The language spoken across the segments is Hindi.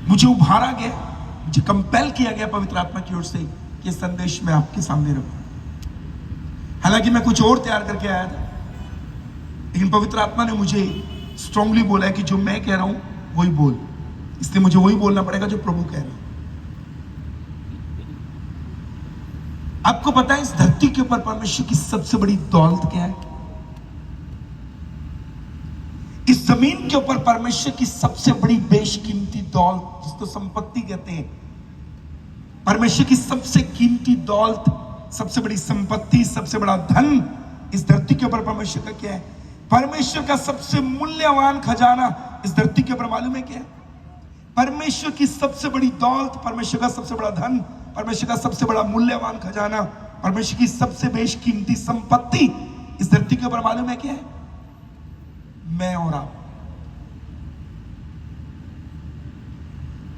मुझे उभारा गया, मुझे कंपेल किया गया पवित्र आत्मा की ओर से कि संदेश मैं आपके सामने रखूं। हालांकि मैं कुछ और तैयार करके आया था, लेकिन पवित्र आत्मा ने मुझे स्ट्रांगली बोला है कि जो मैं कह रहा हूं वही बोल, इसलिए मुझे वही बोलना पड़ेगा जो प्रभु कह रहे हैं। आपको पता है इस धरती के ऊपर परमेश्वर की सबसे बड़ी दौलत क्या है? इस जमीन के ऊपर परमेश्वर की सबसे बड़ी बेशकीमती दौलत, जिसको संपत्ति कहते हैं, परमेश्वर की सबसे कीमती दौलत, सबसे बड़ी संपत्ति, सबसे बड़ा धन इस धरती के ऊपर परमेश्वर का क्या है? परमेश्वर का सबसे मूल्यवान खजाना इस धरती के ऊपर मालूम है क्या है? परमेश्वर की सबसे बड़ी दौलत, परमेश्वर का सबसे बड़ा धन, परमेश्वर का सबसे बड़ा मूल्यवान खजाना, परमेश्वर की सबसे बेशकीमती संपत्ति इस धरती के ऊपर मालूम है क्या है? मैं और आप।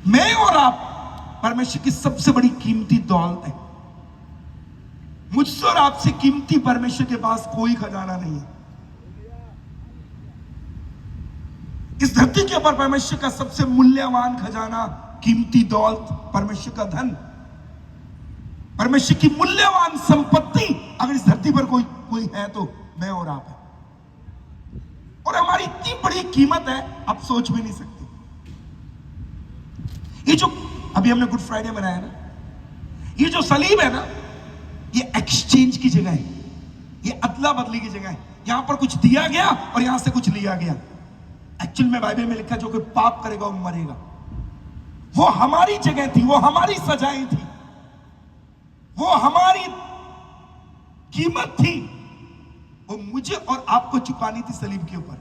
मैं और आप परमेश्वर की सबसे बड़ी कीमती दौलत है। मुझसे और आपसे कीमती परमेश्वर के पास कोई खजाना नहीं है। इस धरती के ऊपर परमेश्वर का सबसे मूल्यवान खजाना, कीमती दौलत, परमेश्वर का धन, परमेश्वर की मूल्यवान संपत्ति अगर इस धरती पर कोई है तो मैं और आप है। और हमारी इतनी बड़ी कीमत है, आप सोच भी नहीं सकते। ये जो अभी हमने गुड फ्राइडे मनाया ना, ये जो सलीब है ना, ये एक्सचेंज की जगह है, ये अदला बदली की जगह है। यहां पर कुछ दिया गया और यहां से कुछ लिया गया। एक्चुअल में बाइबल में लिखा जो कोई पाप करेगा वो मरेगा। वो हमारी जगह थी, वो हमारी सजाएं थी, वो हमारी कीमत थी, वो मुझे और आपको चुकानी थी सलीब के ऊपर।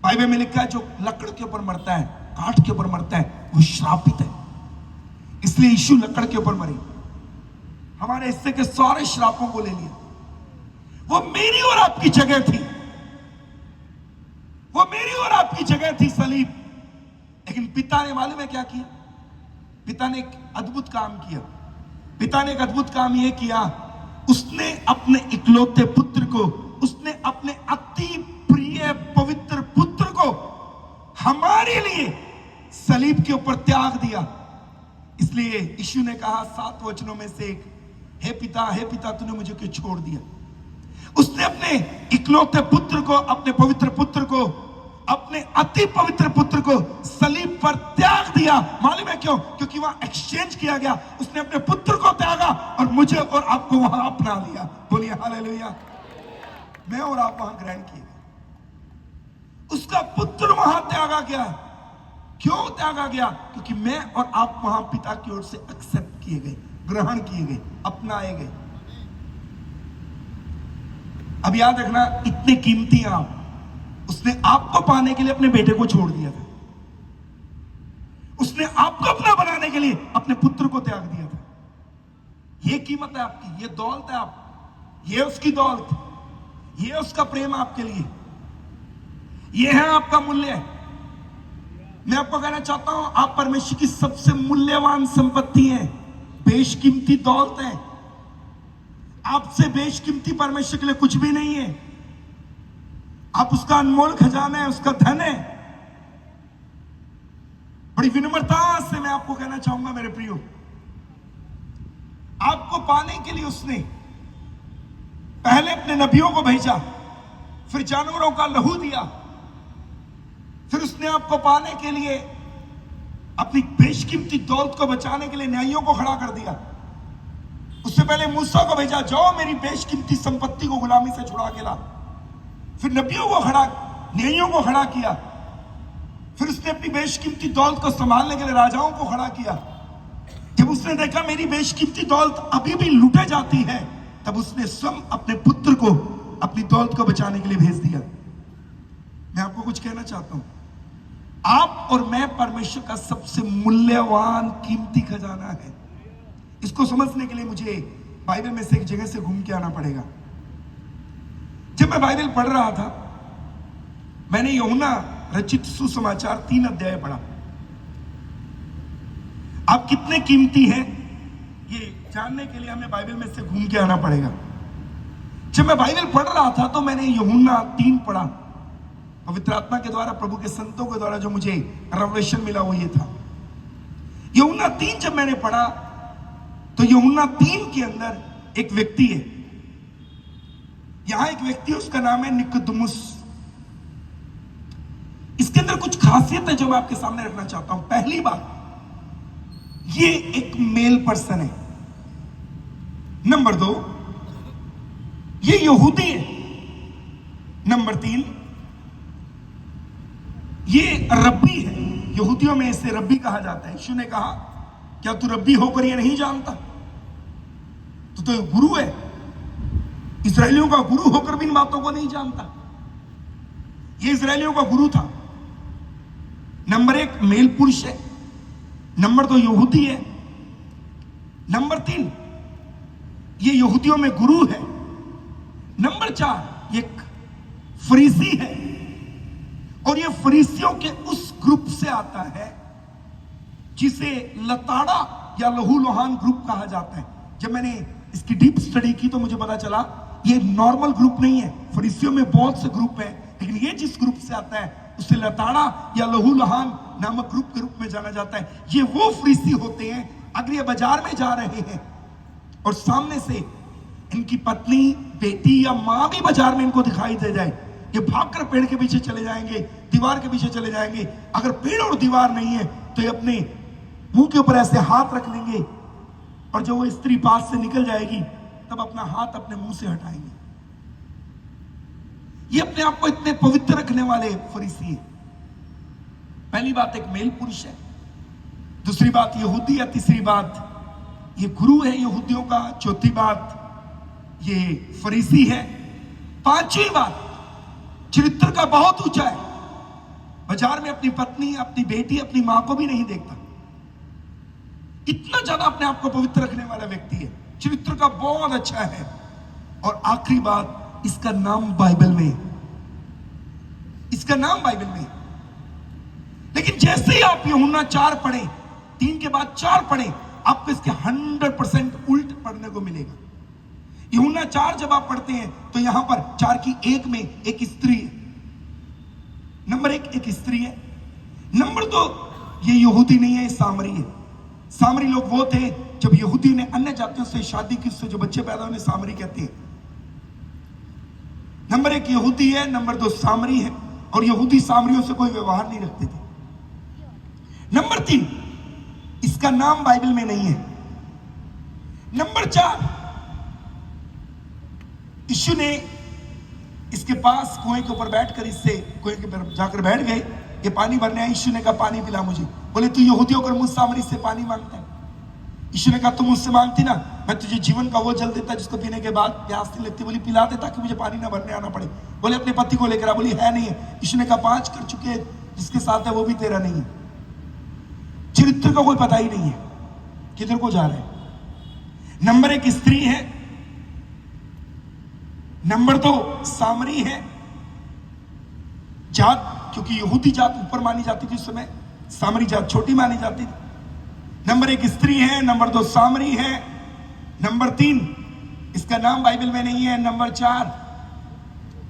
बाइबल में लिखा है जो लकड़ के ऊपर मरता है, काठ के ऊपर मरता है, वो श्रापित है। इसलिए यीशु लकड़ के ऊपर मरे, हमारे हिस्से के सारे श्रापों को ले लिया। वो मेरी और आपकी जगह थी, वो मेरी और आपकी जगह थी सलीब। लेकिन पिता ने मालूम है क्या किया? पिता ने एक अद्भुत काम किया। पिता ने एक अद्भुत काम यह किया, उसने अपने इकलौते पुत्र को, उसने अपने अति प्रिय पवित्र पुत्र को हमारे लिए सलीब के ऊपर त्याग दिया। इसलिए यीशु ने कहा 7 वचनों में से एक, हे पिता तूने मुझे क्यों छोड़ दिया? उसने अपने इकलौते पुत्र को, अपने पवित्र पुत्र को, अपने अति पवित्र पुत्र को सलीब पर त्याग दिया। मालूम है क्यों? क्योंकि वहां एक्सचेंज किया गया। उसने अपने पुत्र को त्यागा और मुझे और आपको वहां अपना लिया। बोलिए हालेलुया। मैं और आप वहां ग्रहण किए गए, उसका पुत्र वहां त्यागा गया। क्यों त्यागा गया? क्योंकि मैं और आप वहां पिता की ओर से एक्सेप्ट किए गए, ग्रहण किए गए, अपनाए गए। अब याद रखना, इतने कीमती हैं आप। उसने आपको पाने के लिए अपने बेटे को छोड़ दिया था। उसने आपको अपना बनाने के लिए अपने पुत्र को त्याग दिया था। यह कीमत है आपकी, यह दौलत है आप, यह उसकी दौलत, यह उसका प्रेम आपके लिए, यह है आपका मूल्य। मैं आपको कहना चाहता हूं, आप परमेश्वर की सबसे मूल्यवान संपत्ति हैं, बेशकीमती दौलत है। आपसे बेशकीमती परमेश्वर के लिए कुछ भी नहीं है। आप उसका अनमोल खजाना है, उसका धन है। बड़ी विनम्रता से मैं आपको कहना चाहूंगा मेरे प्रियो, आपको पाने के लिए उसने पहले अपने नबियों को भेजा, फिर जानवरों का लहू दिया, फिर उसने आपको पाने के लिए अपनी बेशकीमती दौलत को बचाने के लिए न्यायियों को खड़ा कर दिया। उससे पहले मूसा को भेजा, जाओ मेरी बेशकीमती संपत्ति को गुलामी से छुड़ा के ला। फिर नबियों को खड़ा, न्यायियों को खड़ा किया। फिर उसने अपनी बेशकीमती दौलत को संभालने के लिए राजाओं को खड़ा किया। जब उसने देखा मेरी बेशकीमती दौलत अभी भी लूटे जाती है, तब उसने स्वयं अपने पुत्र को अपनी दौलत को बचाने के लिए भेज दिया। मैं आपको कुछ कहना चाहता हूं, आप और मैं परमेश्वर का सबसे मूल्यवान कीमती खजाना है। इसको समझने के लिए मुझे बाइबल में से एक जगह से घूम के आना पड़ेगा। जब मैं बाइबल पढ़ रहा था, मैंने यूहन्ना रचित सुसमाचार 3 अध्याय पढ़ा। आप कितने कीमती हैं ये जानने के लिए हमें बाइबल में से घूम के आना पड़ेगा। जब मैं बाइबल पढ़ रहा था तो मैंने यूहन्ना 3 पढ़ा। पवित्र आत्मा के द्वारा, प्रभु के संतों के द्वारा जो मुझे रेवलेशन मिला वो ये था, यूहन्ना 3 जब मैंने पढ़ा तो यूहन्ना 3 के अंदर एक व्यक्ति है, यहां एक व्यक्ति है, उसका नाम है निकोदेमुस। इसके अंदर कुछ खासियत है जो मैं आपके सामने रखना चाहता हूं। पहली बात, ये एक मेल पर्सन है। नंबर 2, ये यहूदी है। नंबर 3, ये रब्बी है। यहूदियों में इसे रब्बी कहा जाता है। यीशु ने कहा, क्या तू रब्बी होकर ये नहीं जानता? तो गुरु है, इस्राएलियों का गुरु होकर भी इन बातों को नहीं जानता। ये इस्राएलियों का गुरु था। नंबर 1 मेल पुरुष है। नंबर 2 यहूदी है। नंबर 3 ये यहूदियों में गुरु है। नंबर 4 एक फरीसी है, और ये फरीसियों के उस ग्रुप से आता है जिसे लताड़ा या लहू लुहान ग्रुप कहा जाता है। जब मैंने इसकी डीप स्टडी की तो मुझे पता चला ये नॉर्मल ग्रुप नहीं है। फरीसियों में बहुत से ग्रुप हैं, लेकिन ये जिस ग्रुप से आता है उसे लताड़ा या लहू लुहान नामक ग्रुप के रूप में जाना जाता है। ये वो फरीसी होते हैं, अगर ये बाजार में जा रहे हैं और सामने से इनकी पत्नी, बेटी या मां भी बाजार में इनको दिखाई दे जाए, ये भागकर पेड़ के पीछे चले जाएंगे, दीवार के पीछे चले जाएंगे। अगर पेड़ और दीवार नहीं है तो ये अपने मुंह के ऊपर ऐसे हाथ रख लेंगे, और जब वो स्त्री पास से निकल जाएगी तब अपना हाथ अपने मुंह से हटाएंगे। ये अपने आप को इतने पवित्र रखने वाले फरीसी हैं। पहली बात, एक मेल पुरुष है। दूसरी बात, यहूदी है। तीसरी बात, ये गुरु है यहूदियों का। चौथी बात, ये फरीसी है। पांचवी बात, चरित्र का बहुत ऊंचा है। बाजार में अपनी पत्नी, अपनी बेटी, अपनी मां को भी नहीं देखता। इतना ज्यादा अपने आप को पवित्र रखने वाला व्यक्ति है। चरित्र का बहुत अच्छा है। और आखिरी बात, इसका नाम बाइबल में है। इसका नाम बाइबल में है। लेकिन जैसे ही आप यूहन्ना 4 पढ़े, 3 के बाद 4 पढ़े, आपको इसके 100% उल्ट पढ़ने को मिलेगा। यूहन्ना 4 जब आप पढ़ते हैं तो यहां पर 4 की 1 में एक स्त्री है। नंबर 1 एक स्त्री है। नंबर 2 ये यहूदी नहीं है, सामरी है। सामरी लोग वो थे जब यहूदी ने अन्य जातियों से शादी की, उससे जो बच्चे पैदा हुए सामरी कहते हैं। नंबर 1 यहूदी है, नंबर 2 सामरी है, और यहूदी सामरियों से कोई व्यवहार नहीं रखते थे। नंबर 3 इसका नाम बाइबल में नहीं है। नंबर 4 यीशु ने इसके पास कुएं के ऊपर बैठकर, इससे कुएं के ऊपर जाकर बैठ गए। ये पानी भरने आया। यीशु ने कहा पानी पिला मुझे। बोले तू यहूदी होकर मुझ सामरी से पानी मांगता है? यीशु ने कहा तुम मुझसे मांगती ना, मैं तुझे जीवन का वो जल देता जिसको पीने के बाद प्यास नहीं लगती। बोली पिला दे ताकि मुझे पानी ना भरने आना पड़े। बोले अपने पति को लेकर आ। बोली है नहीं है। यीशु ने कहा 5 कर चुके हैं, जिसके साथ है वो भी तेरा नहीं है। चरित्र का कोई पता ही नहीं है किधर को जा रहे हैं। नंबर 1 स्त्री है। नंबर 2 सामरी है। जात, क्योंकि यहूदी जात ऊपर मानी जाती थी उस समय, सामरी जात छोटी मानी जाती थी। नंबर 1 स्त्री है। नंबर 2 सामरी है। नंबर 3 इसका नाम बाइबल में नहीं है। नंबर 4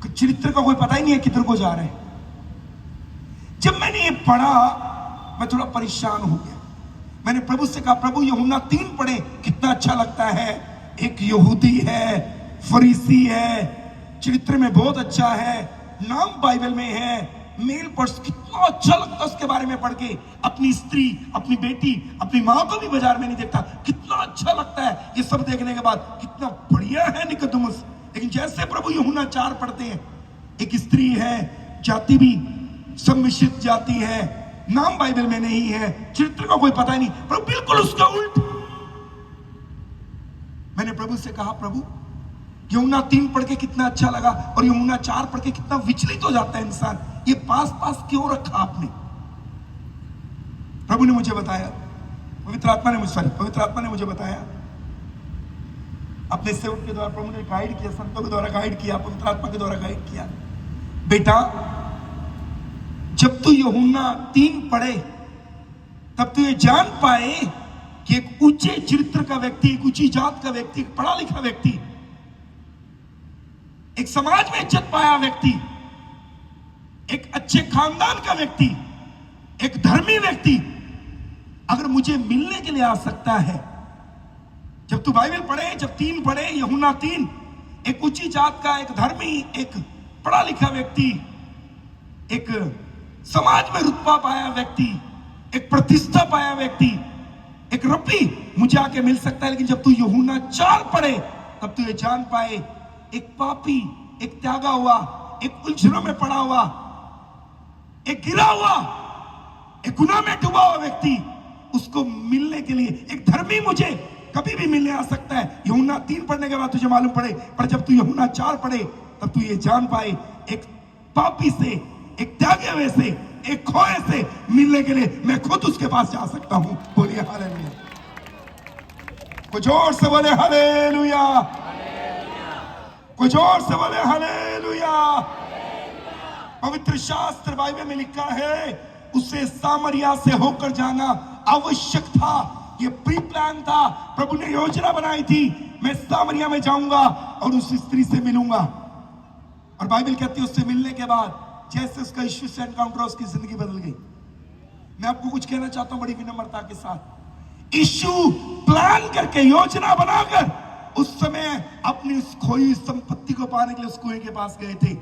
चरित्र का कोई पता ही नहीं है किधर को जा रहे हैं। जब मैंने ये पढ़ा मैं थोड़ा परेशान हो गया। मैंने प्रभु से कहा प्रभु यूहन्ना 3 पढ़े, कितना अच्छा लगता है। एक यहूदी है, फरीसी है, चरित्र में बहुत अच्छा है, नाम बाइबल में है, मेल पर्स, कितना अच्छा लगता है उसके बारे में पढ़ के। अपनी स्त्री, अपनी बेटी, अपनी मां को भी बाजार में नहीं देखता, कितना अच्छा लगता है। ये सब देखने के बाद कितना बढ़िया है निकोदेमुस। लेकिन जैसे प्रभु यूहन्ना 4 पढ़ते हैं, एक स्त्री है, जाति भी सम्मिश्रित जाति है, नाम बाइबल में नहीं है, चरित्र का कोई पता नहीं, प्रभु बिल्कुल उसका उल्ट। मैंने प्रभु से कहा प्रभु यूहन्ना 3 पढ़ के कितना अच्छा लगा, और यूहन्ना 4 पढ़ के कितना विचलित हो जाता है इंसान। ये पास पास क्यों रखा आपने? प्रभु ने मुझे बताया, पवित्र आत्मा ने मुझे बताया, अपने सेवक के द्वारा प्रभु ने गाइड किया, संतों के द्वारा गाइड किया, पवित्र आत्मा के द्वारा गाइड किया। बेटा जब तू यूहन्ना 3 पढ़े तब तू ये जान पाए कि एक ऊंचे चरित्र का व्यक्ति, एक ऊंची जात का व्यक्ति, एक पढ़ा लिखा व्यक्ति, एक समाज में इज्जत पाया व्यक्ति, एक अच्छे खानदान का व्यक्ति, एक धर्मी व्यक्ति अगर मुझे मिलने के लिए आ सकता है। जब तू बाइबल पढ़े, जब 3 पढ़े, यूहन्ना 3, एक ऊंची जात का, एक धर्मी, एक पढ़ा लिखा व्यक्ति, एक समाज में रुतबा पाया व्यक्ति, एक प्रतिष्ठा पाया व्यक्ति, एक रब्बी मुझे आके मिल सकता है। लेकिन जब तू यूहन्ना 4 पढ़े तब तू ये जान पाए, एक पापी, एक त्यागा हुआ, एक उलझनों में पड़ा हुआ, एक गिरा हुआ, एक गुनाह में डूबा हुआ व्यक्ति, उसको मिलने के लिए एक धर्मी मुझे कभी भी मिलने आ सकता है। यूहन्ना 3 पढ़ने के बाद तुझे मालूम पड़े, पर जब तू यूहन्ना 4 पढ़े तब तू ये जान पाए, एक पापी से, एक त्यागे हुए से, एक खोए से मिलने के लिए मैं खुद उसके पास जा सकता हूं। बोलिए हालेलुया। कुछ जोर से बोले हालेलुया, कुछ जोर से बोले हालेलुया। पवित्र शास्त्र बाइबल में लिखा है, उसे सामरिया से होकर जाना आवश्यक था। ये प्री प्लान था, प्रभु ने योजना बनाई थी, मैं सामरिया में जाऊंगा और उस स्त्री से मिलूंगा। और बाइबल कहती है उससे मिलने के बाद जैसे उसका यीशु से एनकाउंटर, उसकी जिंदगी बदल गई। मैं आपको कुछ कहना चाहता हूं बड़ी विनम्रता के साथ। यीशु प्लान करके, योजना बनाकर उस समय अपनी उस खोई हुई संपत्ति को पाने के लिए उस कुएं के पास गए थे।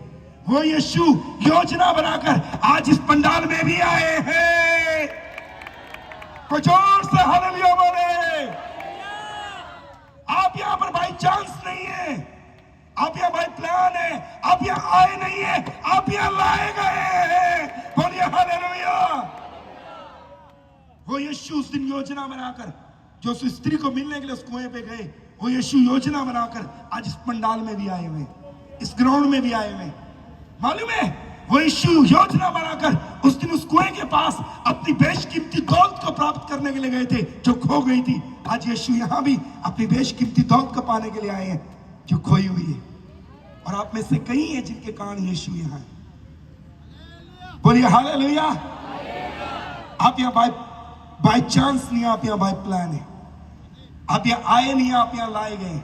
वो यीशु योजना बनाकर आज इस पंडाल में भी आए हैं। कुछ जोर से हालेलुया बोले। आप यहां पर बाई चांस नहीं है, आप यहां बाई प्लान है, आप यहां आए नहीं है, आप यहां लाए गए हैं। बोलिए हालेलुया। वो यीशु उस दिन योजना बनाकर, जो उस स्त्री को मिलने के लिए उस कुएं पे गए, वो यीशु योजना बनाकर आज इस पंडाल में भी आए हुए, इस ग्राउंड में भी आए हुए। मालूम है, वो यीशु योजना बनाकर उस दिन उस कुएं के पास अपनी बेशकीमती दौलत को प्राप्त करने के लिए गए थे जो खो गई थी। आज यीशु यहां भी अपनी बेशकीमती दौलत को पाने के लिए आए हैं जो खोई हुई है। और आप में से कई हैं जिनके कारण यीशु यहां है। बोलिए हालेलुया। आप यहां बाय चांस नहीं, आप यहां बाय प्लान है। आप यहां आए नहीं, आप यहां लाए गए।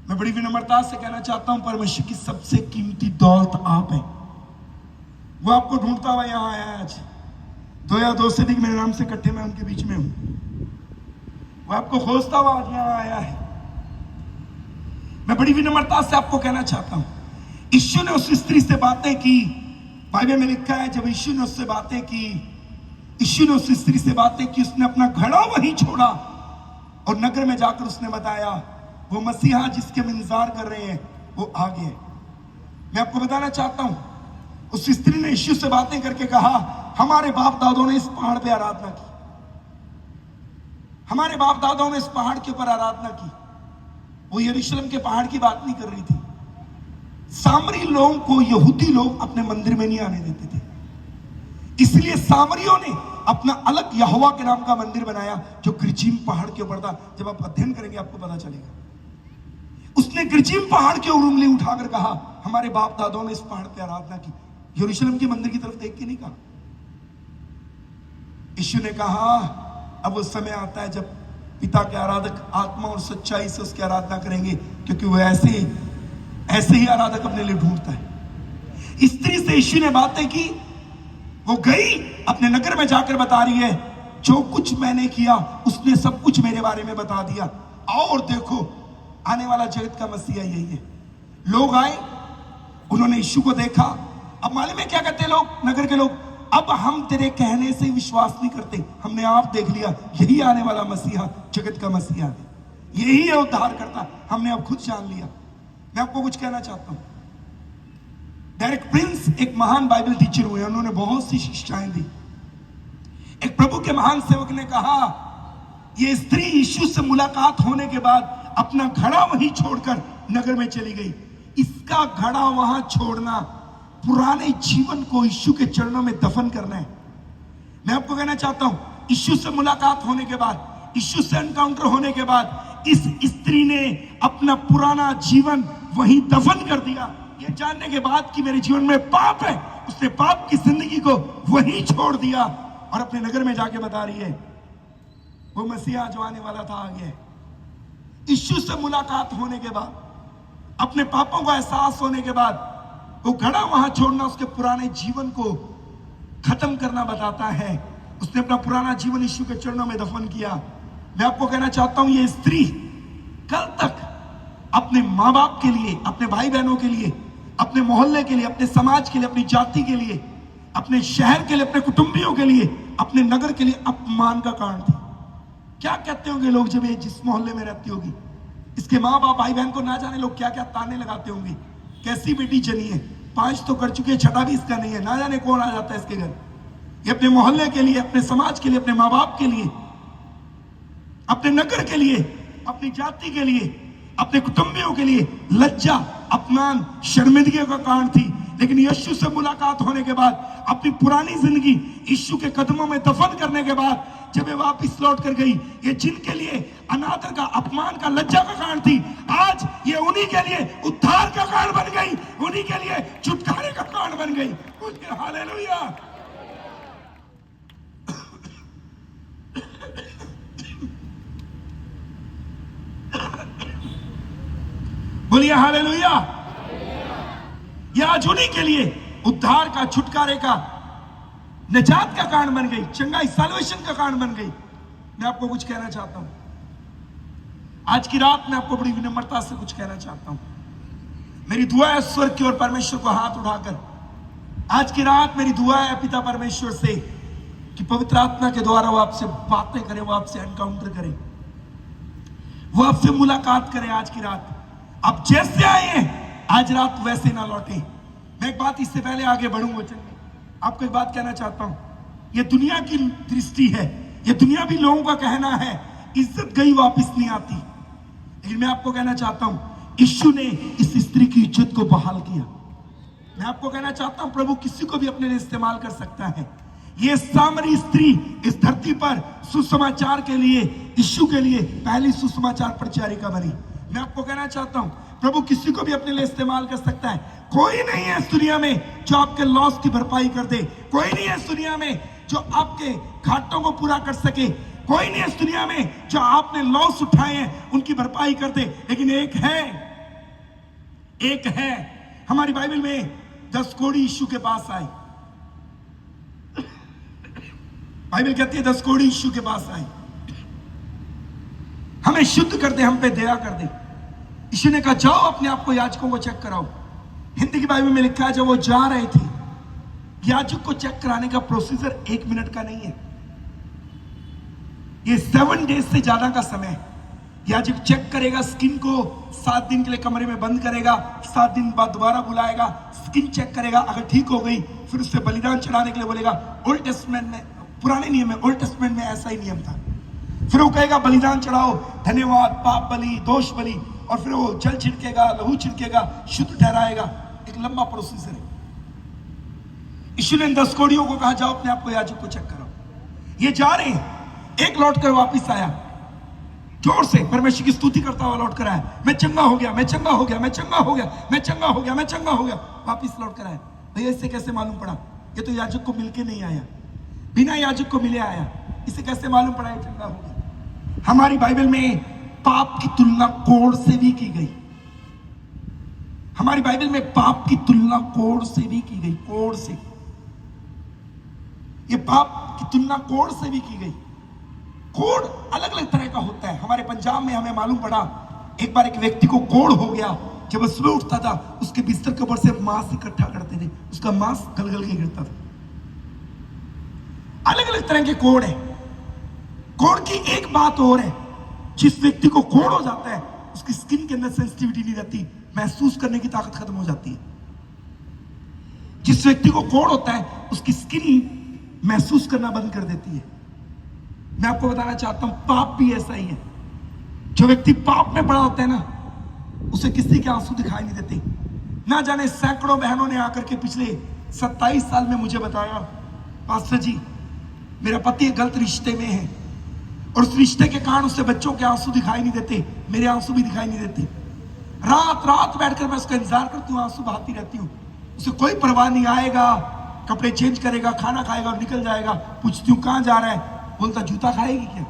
मैं बड़ी विनम्रता से कहना चाहता हूं, परमेश्वर की सबसे कीमती दौलत आप हैं। वो आपको ढूंढता हुआ यहां आया है। आज 2 या 2 से अधिक मेरे नाम से इकट्ठे मैं उनके बीच में हूं। वो आपको खोजता हुआ आज यहां आया है। मैं बड़ी विनम्रता से आपको कहना चाहता हूं, यीशु ने उस स्त्री से बातें की। बाइबल में लिखा है, जब यीशु ने उससे बातें की, यीशु ने उस स्त्री से बातें की, उसने अपना घड़ा वहीं छोड़ा और नगर में जाकर उसने बताया, वो मसीहा जिसके हम इंतजार कर रहे हैं वो आ गए। मैं आपको बताना चाहता हूं, उस स्त्री ने यीशु से बातें करके कहा, हमारे बाप दादों ने इस पहाड़ पे आराधना की, हमारे बाप दादों ने इस पहाड़ के ऊपर आराधना की। वो यरूशलेम के पहाड़ की बात नहीं कर रही थी। सामरी लोगों को यहूदी लोग अपने मंदिर में नहीं आने देते थे, इसलिए सामरियों ने अपना अलग यहोवा के नाम का मंदिर बनाया जो गिरजीम पहाड़ के ऊपर था। जब आप अध्ययन करेंगे आपको पता चलेगा। उसने गिरजीम पहाड़ के ऊपर उंगली उठाकर कहा, हमारे बाप दादों ने इस पहाड़ पे आराधना की। यरूशलेम के मंदिर की तरफ देख के नहीं कहा। यीशु ने कहा, अब वो समय आता है जब पिता के आराधक आत्मा और सच्चाई से उसकी आराधना करेंगे, क्योंकि वो ऐसे ही आराधक अपने लिए ढूंढता है। स्त्री से यीशु ने बातें की। वो गई अपने नगर में जाकर बता रही है, जो कुछ मैंने किया उसने सब कुछ मेरे बारे में बता दिया। और देखो, आने वाला जगत का मसीहा यही है। लोग आए, उन्होंने यीशु को देखा। अब मालूम है क्या कहते हैं लोग, नगर के लोग, अब हम तेरे कहने से विश्वास नहीं करते, हमने आप देख लिया, यही आने वाला मसीहा, जगत का मसीहा है, यही है उद्धार करता, हमने अब खुद जान लिया। मैं आपको कुछ कहना चाहता हूं। डेरिक प्रिंस एक महान बाइबल टीचर हुए, उन्होंने बहुत सी शिक्षाएं दी। एक प्रभु के महान सेवक ने कहा, यह स्त्री यीशु से मुलाकात होने के बाद अपना घड़ा वहीं छोड़कर नगर में चली गई। इसका घड़ा वहां छोड़ना पुराने जीवन को यीशु के चरणों में दफन करना है। मैं आपको कहना चाहता हूं, यीशु से मुलाकात होने के बाद, यीशु से एनकाउंटर होने के बाद इस स्त्री ने अपना पुराना जीवन वहीं दफन कर दिया। ये जानने के बाद कि मेरे जीवन में पाप है, उसने पाप की जिंदगी को वहीं छोड़ दिया और अपने नगर में जाके बता रही है, वो मसीहा जो आने वाला था आ गया। यीशु से मुलाकात होने के बाद, अपने पापों का एहसास होने के बाद, वो घड़ा वहां छोड़ना, उसके पुराने जीवन को खत्म करना बताता है उसने अपना पुराना जीवन यीशु के चरणों में दफन किया। मैं आपको कहना चाहता हूं, ये स्त्री कल तक अपने माँ बाप के लिए, अपने भाई बहनों के लिए, अपने मोहल्ले के लिए, अपने समाज के लिए, अपनी जाति के लिए, अपने शहर के लिए, अपने कुटुंबियों के लिए, अपने नगर के लिए अपमान का कारण थी। क्या कहते होंगे लोग जब ये जिस मोहल्ले में रहती होगी, इसके माँ बाप भाई बहन को ना जाने लोग क्या क्या ताने लगाते होंगे, कैसी बेटी जनी है, 5 तो कर चुके, 6 भी इसका नहीं है, ना जाने कौन आ जाता है इसके घर। ये अपने मोहल्ले के लिए, अपने समाज के लिए, अपने माँ बाप के लिए, अपने नगर के लिए, अपनी जाति के लिए, अपने कुटुंबियों के लिए लज्जा, अपमान, शर्मिंदगी का कारण थी। लेकिन यीशु से मुलाकात होने के बाद, अपनी पुरानी जिंदगी यीशु के कदमों में दफन करने के बाद जब वे वापस लौट कर गई, ये जिनके लिए अनादर का, अपमान का, लज्जा का कारण थी, आज ये उन्हीं के लिए उद्धार का कारण बन गई, उन्हीं के लिए छुटकारे का कारण बन गई। हालेलुया। बोलिए हालेलुया। ये आज उन्हीं के लिए उद्धार का, छुटकारे का, निजात का कारण बन गई, चंगाई, सैल्वेशन का कारण बन गई। मैं आपको कुछ कहना चाहता हूं आज की रात, मैं आपको बड़ी विनम्रता से कुछ कहना चाहता हूं। मेरी दुआ है स्वर्ग की ओर परमेश्वर को हाथ उठाकर, आज की रात मेरी दुआ है पिता परमेश्वर से कि पवित्र आत्मा के द्वारा वो आपसे बातें करे, वो आपसे एनकाउंटर करे, वो आपसे मुलाकात करे। आज की रात आप जैसे आए हैं, आज रात वैसे ना लौटे। मैं एक बात इससे पहले आगे बढ़ूंगा, चलिए आपको एक बात कहना चाहता हूं। यह दुनिया की दृष्टि है, यह दुनिया भी लोगों का कहना है, इज्जत गई वापस नहीं आती। लेकिन मैं आपको कहना चाहता हूं, यीशु ने इस स्त्री की इज्जत को बहाल किया। मैं आपको कहना चाहता हूं, प्रभु किसी को भी अपने लिए इस्तेमाल कर सकता है। ये सामरी स्त्री इस धरती पर सुसमाचार के लिए, यीशु के लिए पहली सुसमाचार प्रचारिका बनी। मैं आपको कहना चाहता हूं, प्रभु किसी को भी अपने लिए इस्तेमाल कर सकता है। कोई नहीं है इस दुनिया में जो आपके लॉस की भरपाई कर दे, कोई नहीं है इस दुनिया में जो आपके घाटों को पूरा कर सके, कोई नहीं है इस दुनिया में जो आपने लॉस उठाए हैं उनकी भरपाई कर दे। लेकिन एक है, हमारी बाइबल में 10 कोढ़ी यीशु के पास आए। बाइबल कहती है 10 कोढ़ी यीशु के पास आए, हमें शुद्ध कर दे, हम पे दया कर दे। यीशु ने कहा जाओ अपने आप को याजकों को चेक कराओ। हिंदी की बाइबल में लिखा है जब वो जा रहे थे, याजक को चेक कराने का प्रोसीजर 1 मिनट का नहीं है, ये 7 डेज से ज्यादा का समय है। याजक चेक करेगा स्किन को, 7 दिन के लिए कमरे में बंद करेगा, 7 दिन बाद दोबारा बुलाएगा, स्किन चेक करेगा, अगर ठीक हो गई फिर उससे बलिदान चढ़ाने के लिए बोलेगा। ओल्ड टेस्टमेंट में, पुराने नियम में, ओल्ड टेस्टमेंट में ऐसा ही नियम था। फिर वो कहेगा बलिदान चढ़ाओ, धन्यवाद, पाप बलि, दोष बलि, और फिर वो जल छिड़केगा, लहू छिड़केगा, शुद्ध ठहराएगा। एक लंबा प्रोसीजर है। यीशु ने 10 कोढ़ियों को कहा जाओ अपने आप को याजक को चेक करो। ये जा रहे हैं, एक लौट कर वापिस आया, जोर से परमेश्वर की स्तुति करता हुआ लौट कर आया, मैं चंगा हो गया, मैं चंगा हो गया, मैं चंगा हो गया, मैं चंगा हो गया, मैं चंगा हो गया। वापिस लौट कर आया। भैया इससे कैसे मालूम पड़ा? ये तो याजक को मिलके नहीं आया, बिना याजक को मिले आया, इसे कैसे मालूम पड़ा ये चंगा हो गया? हमारी बाइबल में पाप की तुलना कोढ़ से भी की गई। हमारी बाइबल में पाप की तुलना कोढ़ से भी की गई, कोढ़ से। ये पाप की तुलना कोढ़ से भी की गई। कोढ़ अलग अलग तरह का होता है। हमारे पंजाब में हमें मालूम पड़ा, एक बार एक व्यक्ति को कोढ़ हो गया। जब वह सुबह उठता था, उसके बिस्तर के ऊपर से मांस इकट्ठा करते थे, उसका मांस गलगल के गिरता था। अलग अलग तरह के कोढ़ है। कोढ़ की एक बात और है, जिस व्यक्ति को कोढ़ हो जाता है उसकी स्किन के अंदर सेंसिटिविटी नहीं रहती, महसूस करने की ताकत खत्म हो जाती है। जिस व्यक्ति को कोढ़ होता है उसकी स्किन महसूस करना बंद कर देती है। मैं आपको बताना चाहता हूं, पाप भी ऐसा ही है। जो व्यक्ति पाप में पड़ा होता है ना, उसे किसी के आंसू दिखाई नहीं देते। ना जाने सैकड़ों बहनों ने आकर के पिछले 27 साल में मुझे बताया, पास्टर जी मेरा पति गलत रिश्ते में है और उस रिश्ते के कारण उससे बच्चों के आंसू दिखाई नहीं देते, मेरे आंसू भी दिखाई नहीं देते। रात रात बैठकर मैं उसका इंतजार करती हूँ, आंसू बहाती रहती हूँ। उसे कोई परवाह नहीं, आएगा, कपड़े चेंज करेगा, खाना खाएगा और निकल जाएगा। पूछती हूँ कहां जा रहा है? बोलता जूता खाएगी क्या?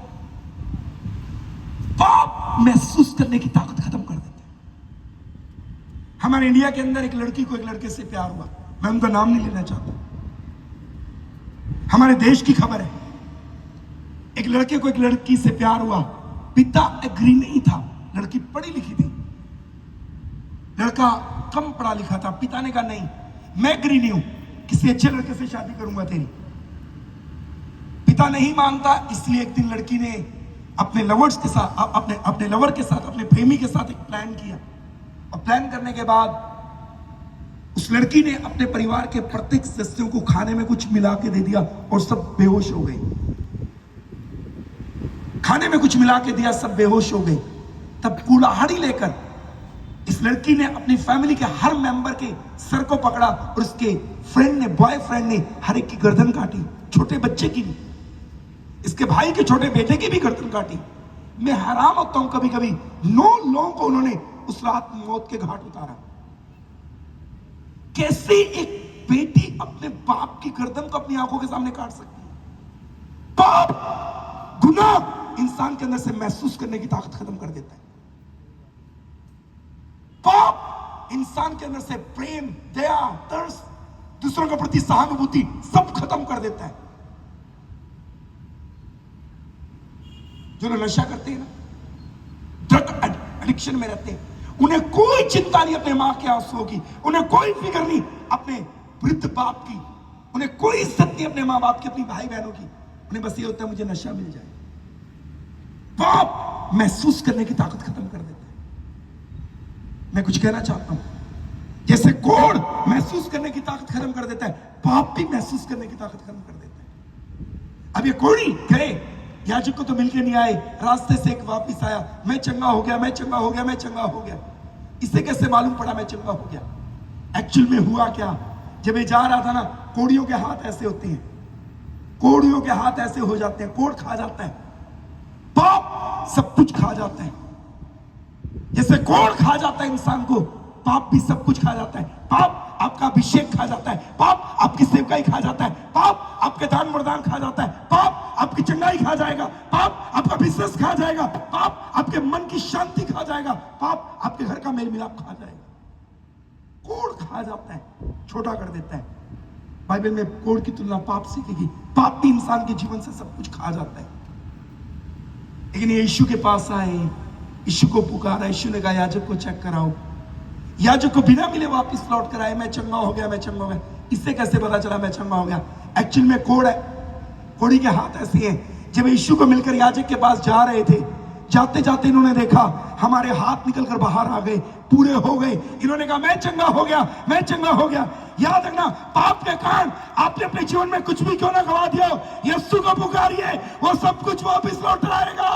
पाप महसूस करने की ताकत खत्म कर देते हैं। हमारे इंडिया के अंदर एक लड़की को एक लड़के से प्यार हुआ, मैं उनका नाम नहीं लेना चाहता, हमारे देश की खबर है। एक लड़के को एक लड़की से प्यार हुआ, पिता एग्री नहीं था, लड़की पढ़ी लिखी थी, लड़का कम पढ़ा लिखा था। पिता ने कहा नहीं, मैं एग्री नहीं हूं, किसी अच्छे लड़के से शादी करूंगा तेरी। पिता नहीं मानता, इसलिए एक दिन लड़की ने अपने लवर्स के साथ, अपने लवर के साथ, अपने प्रेमी के साथ एक प्लान किया। और प्लान करने के बाद उस लड़की ने अपने परिवार के प्रत्येक सदस्यों को खाने में कुछ मिला के दे दिया और सब बेहोश हो गए। खाने में कुछ मिला के दिया, सब बेहोश हो गए। तब कुल्हाड़ी लेकर इस लड़की ने अपनी फैमिली के हर मेंबर के सर को पकड़ा और उसके फ्रेंड ने, बॉयफ्रेंड ने हर एक की गर्दन काटी, छोटे बच्चे की भी, इसके भाई के छोटे बेटे की भी गर्दन काटी। मैं हैरान होता हूं, कभी कभी 9 लोगों को उन्होंने उस रात मौत के घाट उतारा। कैसे एक बेटी अपने बाप की गर्दन को अपनी आंखों के सामने काट सकती है? पाप, गुनाह इंसान के अंदर से महसूस करने की ताकत खत्म कर देता है। पाप इंसान के अंदर से प्रेम, दया, तरस, दूसरों के प्रति सहानुभूति सब खत्म कर देता है। जो लोग नशा करते हैं ना, ड्रग एडिक्शन में रहते हैं, उन्हें कोई चिंता नहीं अपने मां के आंसुओं की, उन्हें कोई फिक्र नहीं अपने वृद्ध बाप की, उन्हें कोई इज्जत नहीं अपने मां बाप की, अपनी भाई बहनों की। उन्हें बस ये होता है मुझे नशा मिल जाए। पाप महसूस करने की ताकत खत्म कर देता है। मैं कुछ कहना चाहता हूं, जैसे कोढ़ महसूस करने की ताकत खत्म कर देता है, पाप भी महसूस करने की ताकत खत्म कर देता है। अब ये कोढ़ी गए, याजक को तो मिलके नहीं आए, रास्ते से एक वापिस आया, मैं चंगा हो गया, मैं चंगा हो गया, मैं चंगा हो गया। इसे कैसे मालूम पड़ा मैं चंगा हो गया? एक्चुअल में हुआ क्या, जब ये जा रहा था ना, कोड़ियों के हाथ ऐसे होते हैं, कोड़ियों के हाथ ऐसे हो जाते हैं, कोड़ खा जाता है, पाप सब कुछ खा जाता है। जैसे कोड़ खा जाता है इंसान को, पाप भी सब कुछ खा जाता है। पाप आपका अभिषेक खा जाता है, पाप आपकी सेवकाई खा जाता है, पाप आपके दान वरदान खा जाता है, पाप आपकी चंगाई खा जाएगा, पाप आपका बिजनेस खा जाएगा, पाप आपके मन की शांति खा जाएगा, पाप आपके घर का मेल मिलाप खा जाएगा। कोड़ खा जाता है, छोटा कर देता है। बाइबल में कोड़ की तुलना पाप से की गई। पाप भी इंसान के जीवन से सब कुछ खा जाता है। लेकिन यीशु के पास आए, यीशु को पुकारा, यीशु ने कहा याजक को चेक कराओ। याजक को बिना मिले वापस लौट कर आए, मैं चंगा हो गया, मैं चंगा हो गया। इससे कैसे पता चला मैं चंगा हो गया? एक्चुअल में कोड़ है, कोड़ी के हाथ ऐसे हैं। जब यीशु को मिलकर याजक के पास जा रहे थे, जाते जाते इन्होंने देखा हमारे हाथ निकलकर बाहर आ गए, पूरे हो गए। इन्होंने कहा मैं चंगा हो गया, मैं चंगा हो गया। याद रखना, पाप के कारण आपने अपने जीवन में कुछ भी क्यों ना गवा दिया, यीशु को पुकारिए, वो सब कुछ वापस लौट लाएगा।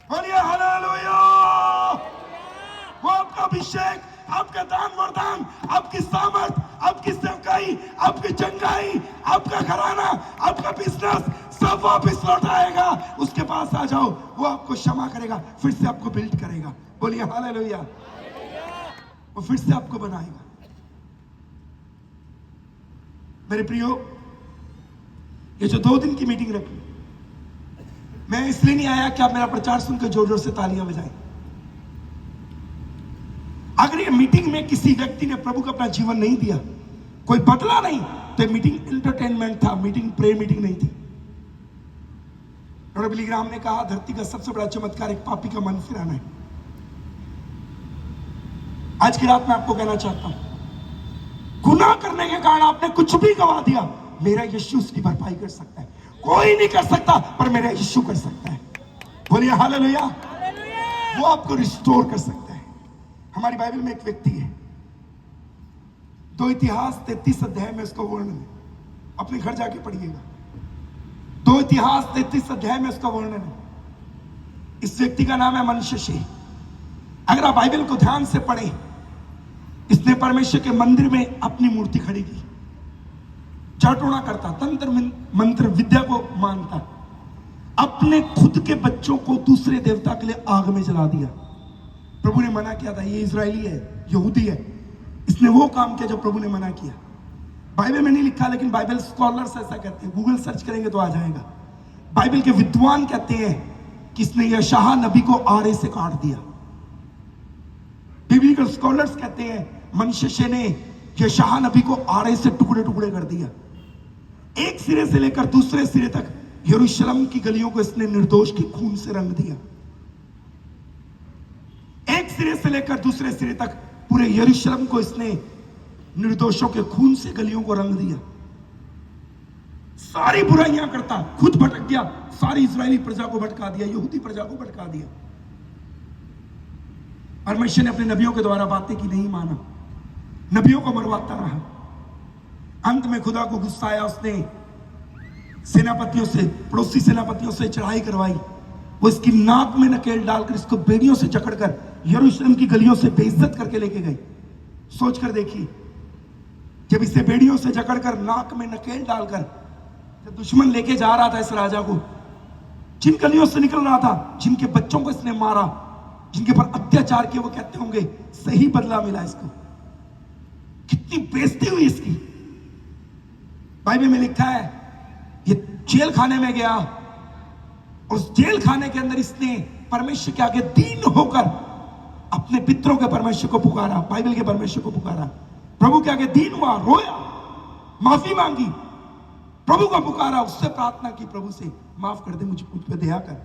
बोलिए हालेलुया। वो आपका अभिषेक, आपका दान वरदान, आपकी सामर्थ, आपकी सेवकाई, आपकी चंगाई, आपका घराना, आपका बिजनेस सब वापस लौट आएगा। उसके पास आ जाओ, वो आपको क्षमा करेगा, फिर से आपको बिल्ड करेगा। बोलिए हालेलुया। वो फिर से आपको बनाएगा। मेरे प्रियो, ये जो 2 दिन की मीटिंग रखी, मैं इसलिए नहीं आया कि आप मेरा प्रचार सुनकर जोर जोर से तालियां बजाएं। अगर ये मीटिंग में किसी व्यक्ति ने प्रभु को अपना जीवन नहीं दिया, कोई बदला नहीं, तो मीटिंग एंटरटेनमेंट था, मीटिंग प्रे मीटिंग नहीं थी। लॉर्ड बिली ग्राहम ने कहा धरती का सबसे बड़ा चमत्कार एक पापी का मन फिराना है। आज की रात में आपको कहना चाहता हूं, गुनाह करने के कारण आपने कुछ भी गवा दिया, मेरा यीशु उसकी भरपाई कर सकता है। कोई नहीं कर सकता, पर मेरा यीशु कर सकता है। बोलिए हालेलुया। वो आपको रिस्टोर कर सकता है। हमारी बाइबल में एक व्यक्ति है, 2 इतिहास 33 अध्याय में उसका वर्णन है, अपने घर जाके पढ़िएगा। 2 इतिहास 33 अध्याय में उसका वर्णन है। इस व्यक्ति का नाम है मनश्शे। अगर आप बाइबल को ध्यान से पढ़ें, इसने परमेश्वर के मंदिर में अपनी मूर्ति खड़ी की, चाटोना करता, तंत्र मंत्र विद्या को मानता, अपने खुद के बच्चों को दूसरे देवता के लिए आग में जला दिया। प्रभु ने मना किया था, ये इजरायली है, यहूदी है, इसने वो काम किया जो प्रभु ने मना किया। बाइबल में नहीं लिखा, लेकिन बाइबल स्कॉलर्स ऐसा कहते हैं, गूगल सर्च करेंगे तो आ जाएगा। बाइबल के विद्वान कहते हैं कि इसने यशायाह नबी को आरे से काट दिया। बिब्लिकल स्कॉलर्स कहते हैं मनश्शे ने यशायाह नबी को आरे से टुकड़े टुकड़े कर दिया। एक सिरे से लेकर दूसरे सिरे तक यरूशलेम की गलियों को इसने निर्दोष के खून से रंग दिया। एक सिरे से लेकर दूसरे सिरे तक पूरे यरूशलेम को इसने निर्दोषों के खून से गलियों को रंग दिया। सारी बुराइयां करता, खुद भटक गया, सारी इजरायली प्रजा को भटका दिया, यहूदी प्रजा को भटका दिया। परमेश्वर ने अपने नबियों के द्वारा बातें की, नहीं माना, नबियों को मरवाता रहा। अंत में खुदा को गुस्सा आया, उसने सेनापतियों से, पड़ोसी सेनापतियों से चढ़ाई करवाई। वो इसकी नाक में नकेल डालकर इसको बेड़ियों से जकड़कर यरूशलेम की गलियों से बेइज्जत करके लेके गए। सोचकर देखिए, जब इसे बेड़ियों से जकड़कर नाक में नकेल डालकर जब दुश्मन लेके जा रहा था इस राजा को, जिन गलियों से निकल रहा था, जिनके बच्चों को इसने मारा, जिनके पर अत्याचार किए, वो कहते होंगे सही बदला मिला इसको। कितनी बेइज्जती हुई इसकी। बाइबल में लिखा है ये जेल खाने में गया और उस जेल खाने के अंदर इसने परमेश्वर के आगे दीन होकर अपने पितरों के परमेश्वर को पुकारा, बाइबल के परमेश्वर को पुकारा, प्रभु के आगे दीन हुआ, रोया, माफी मांगी, प्रभु को पुकारा, उससे प्रार्थना की, प्रभु से माफ कर दे, मुझ पे दया कर।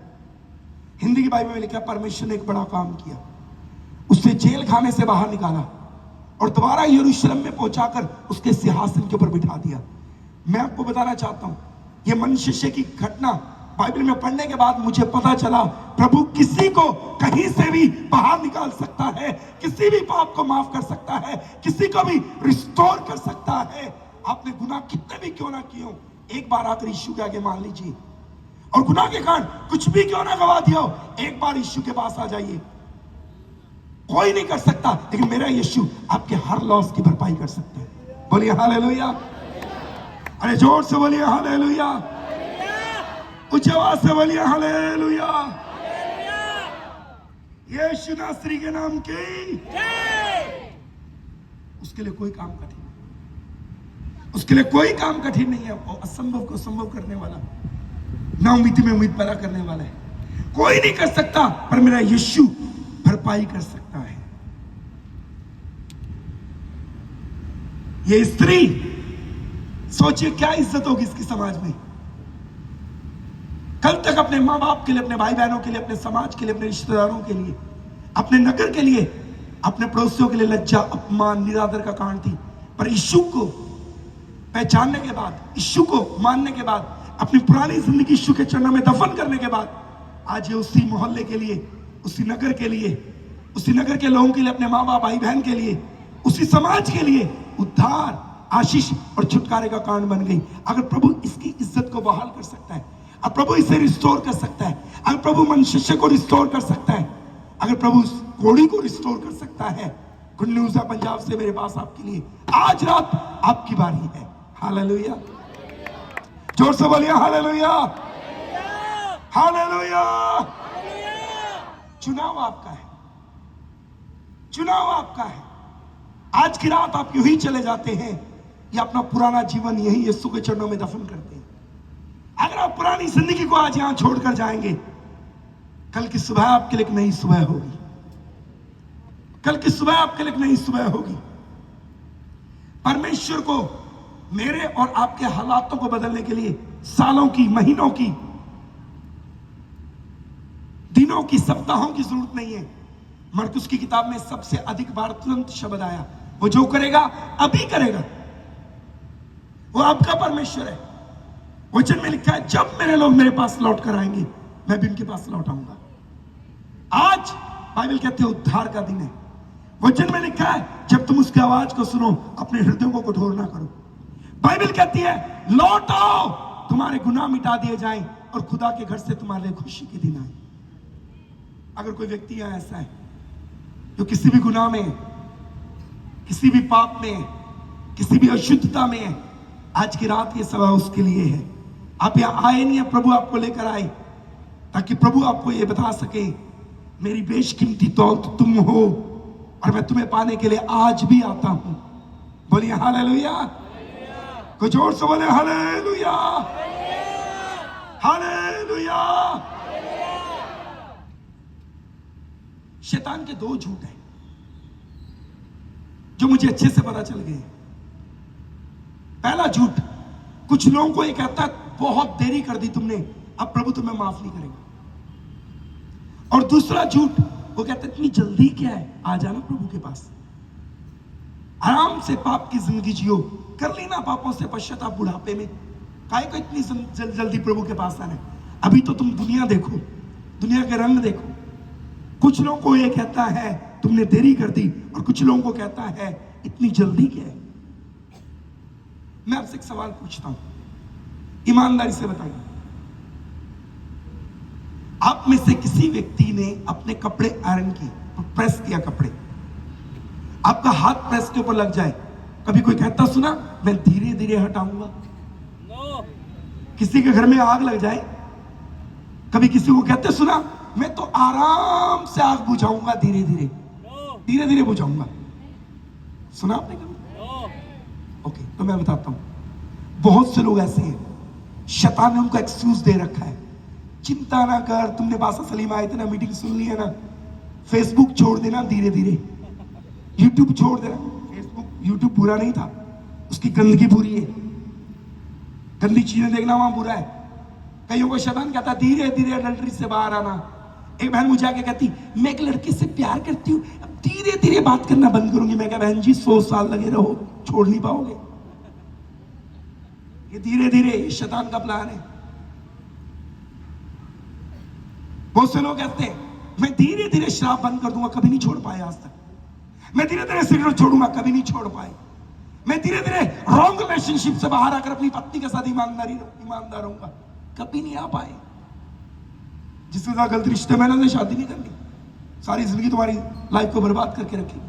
हिंदी की बाइबल में लिखा परमेश्वर ने एक बड़ा काम किया, उससे जेल खाने से बाहर निकाला और दोबारा यरूशलेम में पहुंचाकर उसके सिंहासन के ऊपर बिठा दिया। मैं आपको बताना चाहता हूं, यह मनुष्य की घटना बाइबल में पढ़ने के बाद मुझे पता चला, प्रभु किसी को कहीं से भी बाहर निकाल सकता है, किसी भी पाप को माफ कर सकता है, किसी को भी रिस्टोर कर सकता है। आपने गुनाह कितने भी क्यों ना किए हो, एक बार आकर यीशु के आगे मान लीजिए, और गुनाह के कारण कुछ भी क्यों ना गवा दिया हो, एक बार यीशु के पास आ जाइए। कोई नहीं कर सकता, लेकिन मेरा यीशु आपके हर लॉस की भरपाई कर सकता है। बोलिए हालेलुया, अरे जोर से बोलिए हालेलुया, उच्च आवाज से बोलिए हालेलुया। यीशु नासरी के नाम की उसके लिए कोई काम कठिन नहीं, उसके लिए कोई काम कठिन नहीं है। वो असंभव को संभव करने वाला, ना उम्मीद में उम्मीद पैदा करने वाला है। कोई नहीं कर सकता, पर मेरा यीशु भरपाई कर सकता है। ये स्त्री, सोचिए क्या इज्जत होगी इसकी समाज में। कल तक अपने मां बाप के लिए, अपने भाई बहनों के लिए, अपने समाज के लिए, अपने रिश्तेदारों के लिए, अपने नगर के लिए, अपने पड़ोसियों के लिए लज्जा, अपमान, निरादर का कारण थी। पर यीशु को पहचानने के बाद, यीशु को मानने के बाद, अपनी पुरानी जिंदगी यीशु के चरणों में दफन करने के बाद, आज ये उसी मोहल्ले के लिए, उसी नगर के लिए, उसी नगर के लोगों के लिए, अपने माँ बाप, भाई बहन के लिए, उसी समाज के लिए उद्धार, आशीष और छुटकारे का कारण बन गई। अगर प्रभु इसकी इज्जत को बहाल कर सकता है, अब प्रभु इसे रिस्टोर कर सकता है, अगर प्रभु मनुष्य को रिस्टोर कर सकता है, अगर प्रभु कोड़ी को रिस्टोर कर सकता है, गुड न्यूज है पंजाब से मेरे पास आपके लिए, आज रात आपकी बारी है। हालेलुया, जोर से बोलिए हालेलुया, हालेलुया। चुनाव आपका है, चुनाव आपका है। आज की रात आप यूं ही चले जाते हैं या अपना पुराना जीवन यही यीशु के चरणों में दफन करते हैं। अगर आप पुरानी जिंदगी को आज यहां छोड़कर जाएंगे, कल की सुबह आपके लिए एक नई सुबह होगी, कल की सुबह आपके लिए एक नई सुबह होगी। परमेश्वर को मेरे और आपके हालातों को बदलने के लिए सालों की, महीनों की, दिनों की, सप्ताहों की जरूरत नहीं है। मरकुस की किताब में सबसे अधिक बार तुरंत शब्द आया, वो जो करेगा अभी करेगा, वो आपका परमेश्वर है। वचन में लिखा है, जब मेरे लोग मेरे पास लौट कर आएंगे, मैं भी उनके पास लौट आऊंगा। आज बाइबल कहते हैं उद्धार का दिन है। वचन में लिखा है, जब तुम उसकी आवाज को सुनो, अपने हृदयों को कठोर ना करो। बाइबल कहती है, लौट आओ, तुम्हारे गुनाह मिटा दिए जाएं और खुदा के घर से तुम्हारे लिए खुशी के दिन आए। अगर कोई व्यक्ति यहां ऐसा है जो किसी भी गुनाह में, किसी भी पाप में, किसी भी अशुद्धता में है, आज की रात ये सभा उसके लिए है। आप यहां आए नहीं है, प्रभु आपको लेकर आए ताकि प्रभु आपको ये बता सके, मेरी बेशकीमती दौलत तुम हो और मैं तुम्हें पाने के लिए आज भी आता हूं। बोलिए हालेलुया, कुछ जोर से बोले हालेलुया, हालेलुया। शैतान के दो झूठ हैं जो मुझे अच्छे से पता चल गए। पहला झूठ, कुछ लोगों को ये कहता है बहुत देरी कर दी तुमने, अब प्रभु तुम्हें माफ नहीं करेगा। और दूसरा झूठ, वो कहते इतनी जल्दी क्या है, आ जाना प्रभु के पास, आराम से पाप की जिंदगी जियो, कर लेना पापों से पश्चाताप बुढ़ापे में, काहे को इतनी जल्दी प्रभु के पास आना है? अभी तो तुम दुनिया देखो, दुनिया के रंग देखो। कुछ लोगों को ये कहता है तुमने देरी कर दी, और कुछ लोगों को कहता है इतनी जल्दी क्या है। मैं आपसे एक सवाल पूछता हूं, ईमानदारी से बताइए, आप में से किसी व्यक्ति ने अपने कपड़े आयरन किए, प्रेस किया कपड़े, आपका हाथ प्रेस के ऊपर लग जाए, कभी कोई कहता सुना मैं धीरे धीरे हटाऊंगा? किसी के घर में आग लग जाए, कभी किसी को कहते सुना मैं तो आराम से आग बुझाऊंगा, धीरे धीरे धीरे धीरे बुझाऊंगा? सुना आपने कभी? ओके, तो मैं बताता हूं, बहुत से लोग ऐसे हैं, शैतान ने उनको एक्सक्यूज दे रखा है, चिंता ना कर, तुमने बासा सलीम आए थे ना, मीटिंग सुन ली है ना, फेसबुक छोड़ देना धीरे धीरे, यूट्यूब छोड़ देना। फेसबुक यूट्यूब बुरा नहीं था, उसकी गंदगी बुरी है, गंदी चीजें देखना वहां बुरा है। कईयों को शैतान कहता धीरे धीरे अडल्ट्री से बाहर आना। एक बहन मुझे आके कहती मैं एक लड़के से प्यार करती हूँ, अब धीरे धीरे बात करना बंद करूंगी। मैं कहा बहन जी 100 साल लगे रहो, छोड़ नहीं पाओगे। ये धीरे धीरे शैतान का प्लान है। बहुत से लोग कहते हैं मैं धीरे धीरे शराब बंद कर दूंगा, कभी नहीं छोड़ पाए आज तक। मैं धीरे धीरे सिगरेट छोड़ूंगा, कभी नहीं छोड़ पाए। मैं धीरे धीरे रॉन्ग रिलेशनशिप से बाहर आकर अपनी पत्नी के साथ ईमानदार रहूंगा, कभी नहीं आ पाए। जिसके साथ गलत रिश्ते में ना शादी नहीं करनी, सारी जिंदगी तुम्हारी लाइफ को बर्बाद करके रखेगी।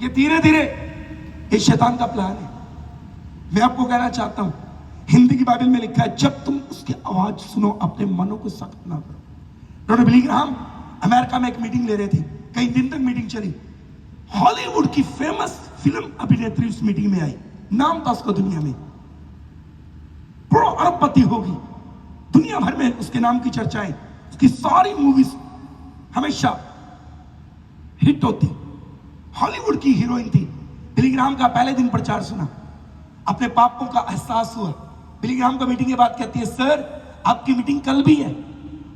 ये धीरे धीरे ये शैतान का प्लान है। मैं आपको कहना चाहता हूं, हिंदी की बाइबल में लिखा है जब तुम उसकी आवाज सुनो अपने मनों को सख्त ना करो। डॉक्टर बिली ग्राहम अमेरिका में एक मीटिंग ले रहे थे, कई दिन तक मीटिंग चली। हॉलीवुड की फेमस फिल्म अभिनेत्री उस मीटिंग में आई, नाम था उसका दुनिया में, प्रो अरबपति होगी, दुनिया भर में उसके नाम की चर्चाएं, उसकी सारी मूवीज हमेशा हिट होती। हॉलीवुड की हीरोइन थी। बिली ग्राहम का पहले दिन प्रचार सुना, अपने पापों का एहसास हुआ। बिली ग्राहम का मीटिंग के बाद कहती है सर आपकी मीटिंग कल भी है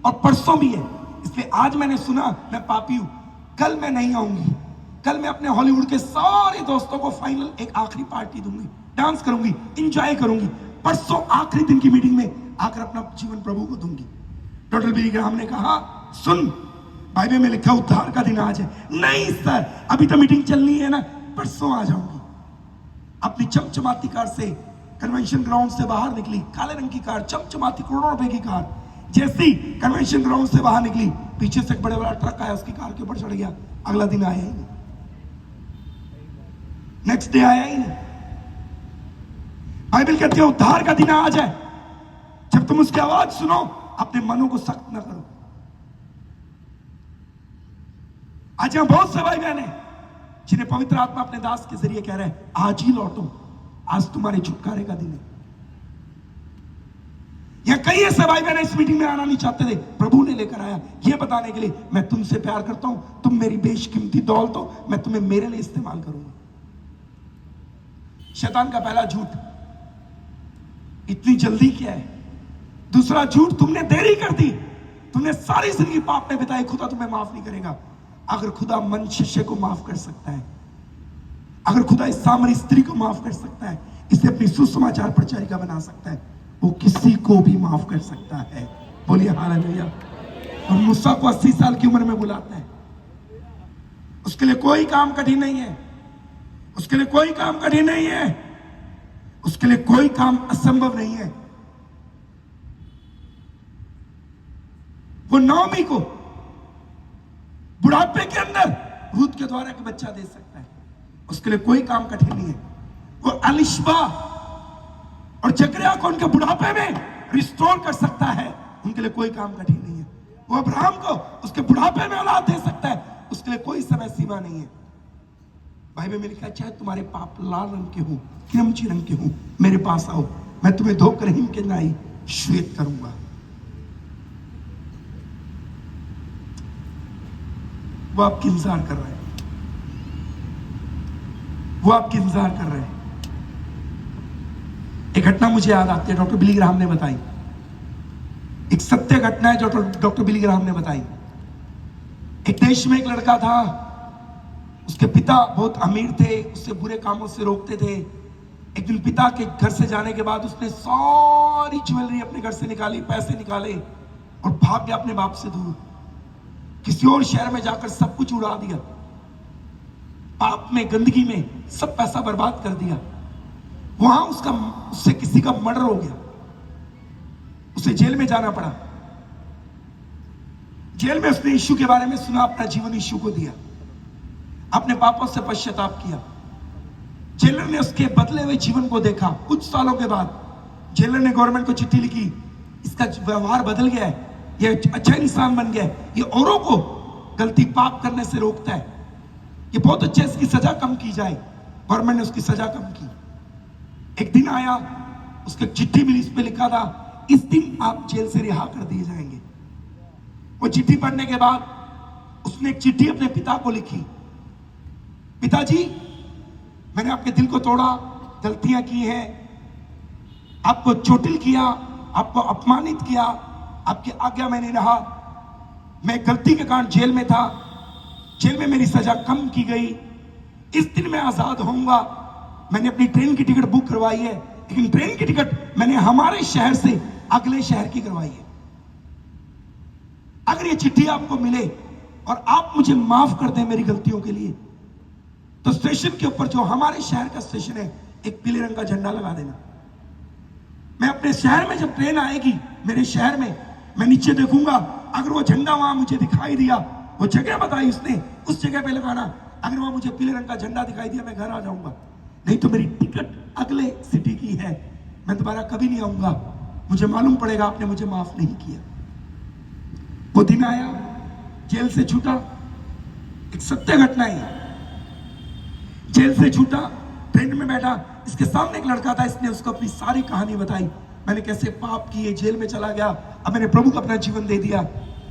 और परसों भी है, इसलिए आज मैंने सुना मैं पापी हूं, कल मैं नहीं आऊंगी। कल मैं अपने हॉलीवुड के सारे दोस्तों को फाइनल एक आखिरी पार्टी दूंगी, डांस करूंगी, एंजॉय करूंगी, परसों आखिरी दिन की मीटिंग में आकर अपना जीवन प्रभु को दूंगी। डॉक्टर बिली ग्राहम ने कहा सुन बाइबल में लिखा उद्धार का दिन आज है। नहीं सर अभी तो मीटिंग चलनी है ना, परसों आ जाऊंगी। अपनी चमचमाती कार से कन्वेंशन ग्राउंड से बाहर निकली, काले रंग की कार, चमचमाती करोड़ों रुपए की कार। जैसी कन्वेंशन ग्राउंड से बाहर निकली, पीछे से एक बड़े बड़ा ट्रक आया, उसकी कार के ऊपर चढ़ गया। अगला दिन आया ही नहीं, नेक्स्ट डे आया ही नहीं। बाइबल कहती है उद्धार का दिन आज है, जब तुम उसकी आवाज सुनो अपने मनों को सख्त ना करो। आज यहां बहुत से भाई बहन हैं जिन्हें पवित्र आत्मा अपने दास के जरिए कह रहे हैं आज ही लौटो, आज तुम्हारे छुटकारे का दिन है। यह कई ऐसे भाई बहन इस मीटिंग में आना नहीं चाहते थे, प्रभु ने लेकर आया यह बताने के लिए मैं तुमसे प्यार करता हूं, तुम मेरी बेशकीमती दौलत हो, मैं तुम्हें मेरे लिए इस्तेमाल करूंगा। शैतान का पहला झूठ इतनी जल्दी क्या है। दूसरा झूठ तुमने देरी कर दी, तुमने सारी जिंदगी पाप में बिताई, खुदा तुम्हें माफ नहीं करेगा। अगर खुदा मनुष्य को माफ कर सकता है, अगर खुदा इस सामरी स्त्री को माफ कर सकता है, इसे अपनी सुसमाचार प्रचारिका बना सकता है, वो किसी को भी माफ कर सकता है। बोलिए हालेलुया। और मूसा को 80 साल की उम्र में बुलाता है, उसके लिए कोई काम कठिन नहीं है, उसके लिए कोई काम कठिन नहीं है, उसके लिए कोई काम असंभव नहीं है। वो नौमी को बुढ़ापे के अंदर रूत के द्वारा एक बच्चा दे सकता है, उसके लिए कोई काम कठिन नहीं है। वो अलिशबा और जकरिया को उनके बुढ़ापे में रिस्टोर कर सकता है, उनके लिए कोई काम कठिन नहीं है। वो अब्राहम को उसके बुढ़ापे में औलाद दे सकता है, उसके लिए कोई समय सीमा नहीं है। बाइबल में लिखा है चाहे तुम्हारे पाप लाल रंग के हो, किरमची रंग के हो, मेरे पास आओ, मैं तुम्हें धोकर हिम के नाई श्वेत करूंगा। वो आपकी इंतजार कर रहा है, वो आपकी इंतजार कर रहे हैं। एक घटना मुझे याद आती है, डॉक्टर बिली ग्राहम ने बताई। एक सत्य घटना है जो डॉक्टर बिली ग्राहम ने बताई। एक देश में एक लड़का था, उसके पिता बहुत अमीर थे, उससे बुरे कामों से रोकते थे। एक दिन पिता के घर से जाने के बाद उसने सारी ज्वेलरी अपने घर से निकाली, पैसे निकाले और भाग गया अपने बाप से दूर। किसी और शहर में जाकर सब कुछ उड़ा दिया, पाप में, गंदगी में सब पैसा बर्बाद कर दिया। वहां उससे किसी का मर्डर हो गया, उसे जेल में जाना पड़ा। जेल में उसने यीशु के बारे में सुना, अपना जीवन यीशु को दिया, अपने पापों से पश्चाताप किया। जेलर ने उसके बदले हुए जीवन को देखा। कुछ सालों के बाद जेलर ने गवर्नमेंट को चिट्ठी लिखी, इसका व्यवहार बदल गया है, ये अच्छा इंसान बन गया है, ये औरों को गलती पाप करने से रोकता है, ये बहुत अच्छा, इसकी सजा कम की जाए। गवर्नमेंट ने उसकी सजा कम की। एक दिन आया, उसके चिट्ठी मिली, इस पे लिखा था, इस दिन आप जेल से रिहा कर दिए जाएंगे। वो चिट्ठी पढ़ने के बाद उसने एक चिट्ठी अपने पिता को लिखी, पिताजी, मैंने आपके दिल को तोड़ा, गलतियां की हैं, आपको चोटिल किया, आपको अपमानित किया, आपकी आज्ञा में नहीं रहा, मैं गलती के कारण जेल में था, जेल में मेरी सजा कम की गई, इस दिन मैं आजाद होऊंगा। मैंने अपनी ट्रेन की टिकट बुक करवाई है, लेकिन ट्रेन की टिकट मैंने हमारे शहर से अगले शहर की करवाई है। अगर ये चिट्ठी आपको मिले और आप मुझे माफ कर दें मेरी गलतियों के लिए, तो स्टेशन के ऊपर, जो हमारे शहर का स्टेशन है, एक पीले रंग का झंडा लगा देना। मैं अपने शहर में जब ट्रेन आएगी, मेरे शहर में, मैं नीचे देखूंगा, अगर वो झंडा वहां मुझे दिखाई दिया, वो जगह बताई उसने, उस जगह पे लगाना। अगर वहां मुझे पीले रंग का झंडा दिखाई दिया, मैं घर आ जाऊंगा, नहीं तो मेरी टिकट अगले सिटी की है, मैं दोबारा कभी नहीं आऊंगा। मुझे मालूम पड़ेगा आपने मुझे माफ नहीं किया। वो दिन आया, जेल से छूटा, एक सत्य घटना है। जेल से छूटा, ट्रेन में बैठा, इसके सामने एक लड़का था, इसने उसको अपनी सारी कहानी बताई, मैंने कैसे पाप किए, जेल में चला गया, अब मैंने प्रभु को अपना जीवन दे दिया,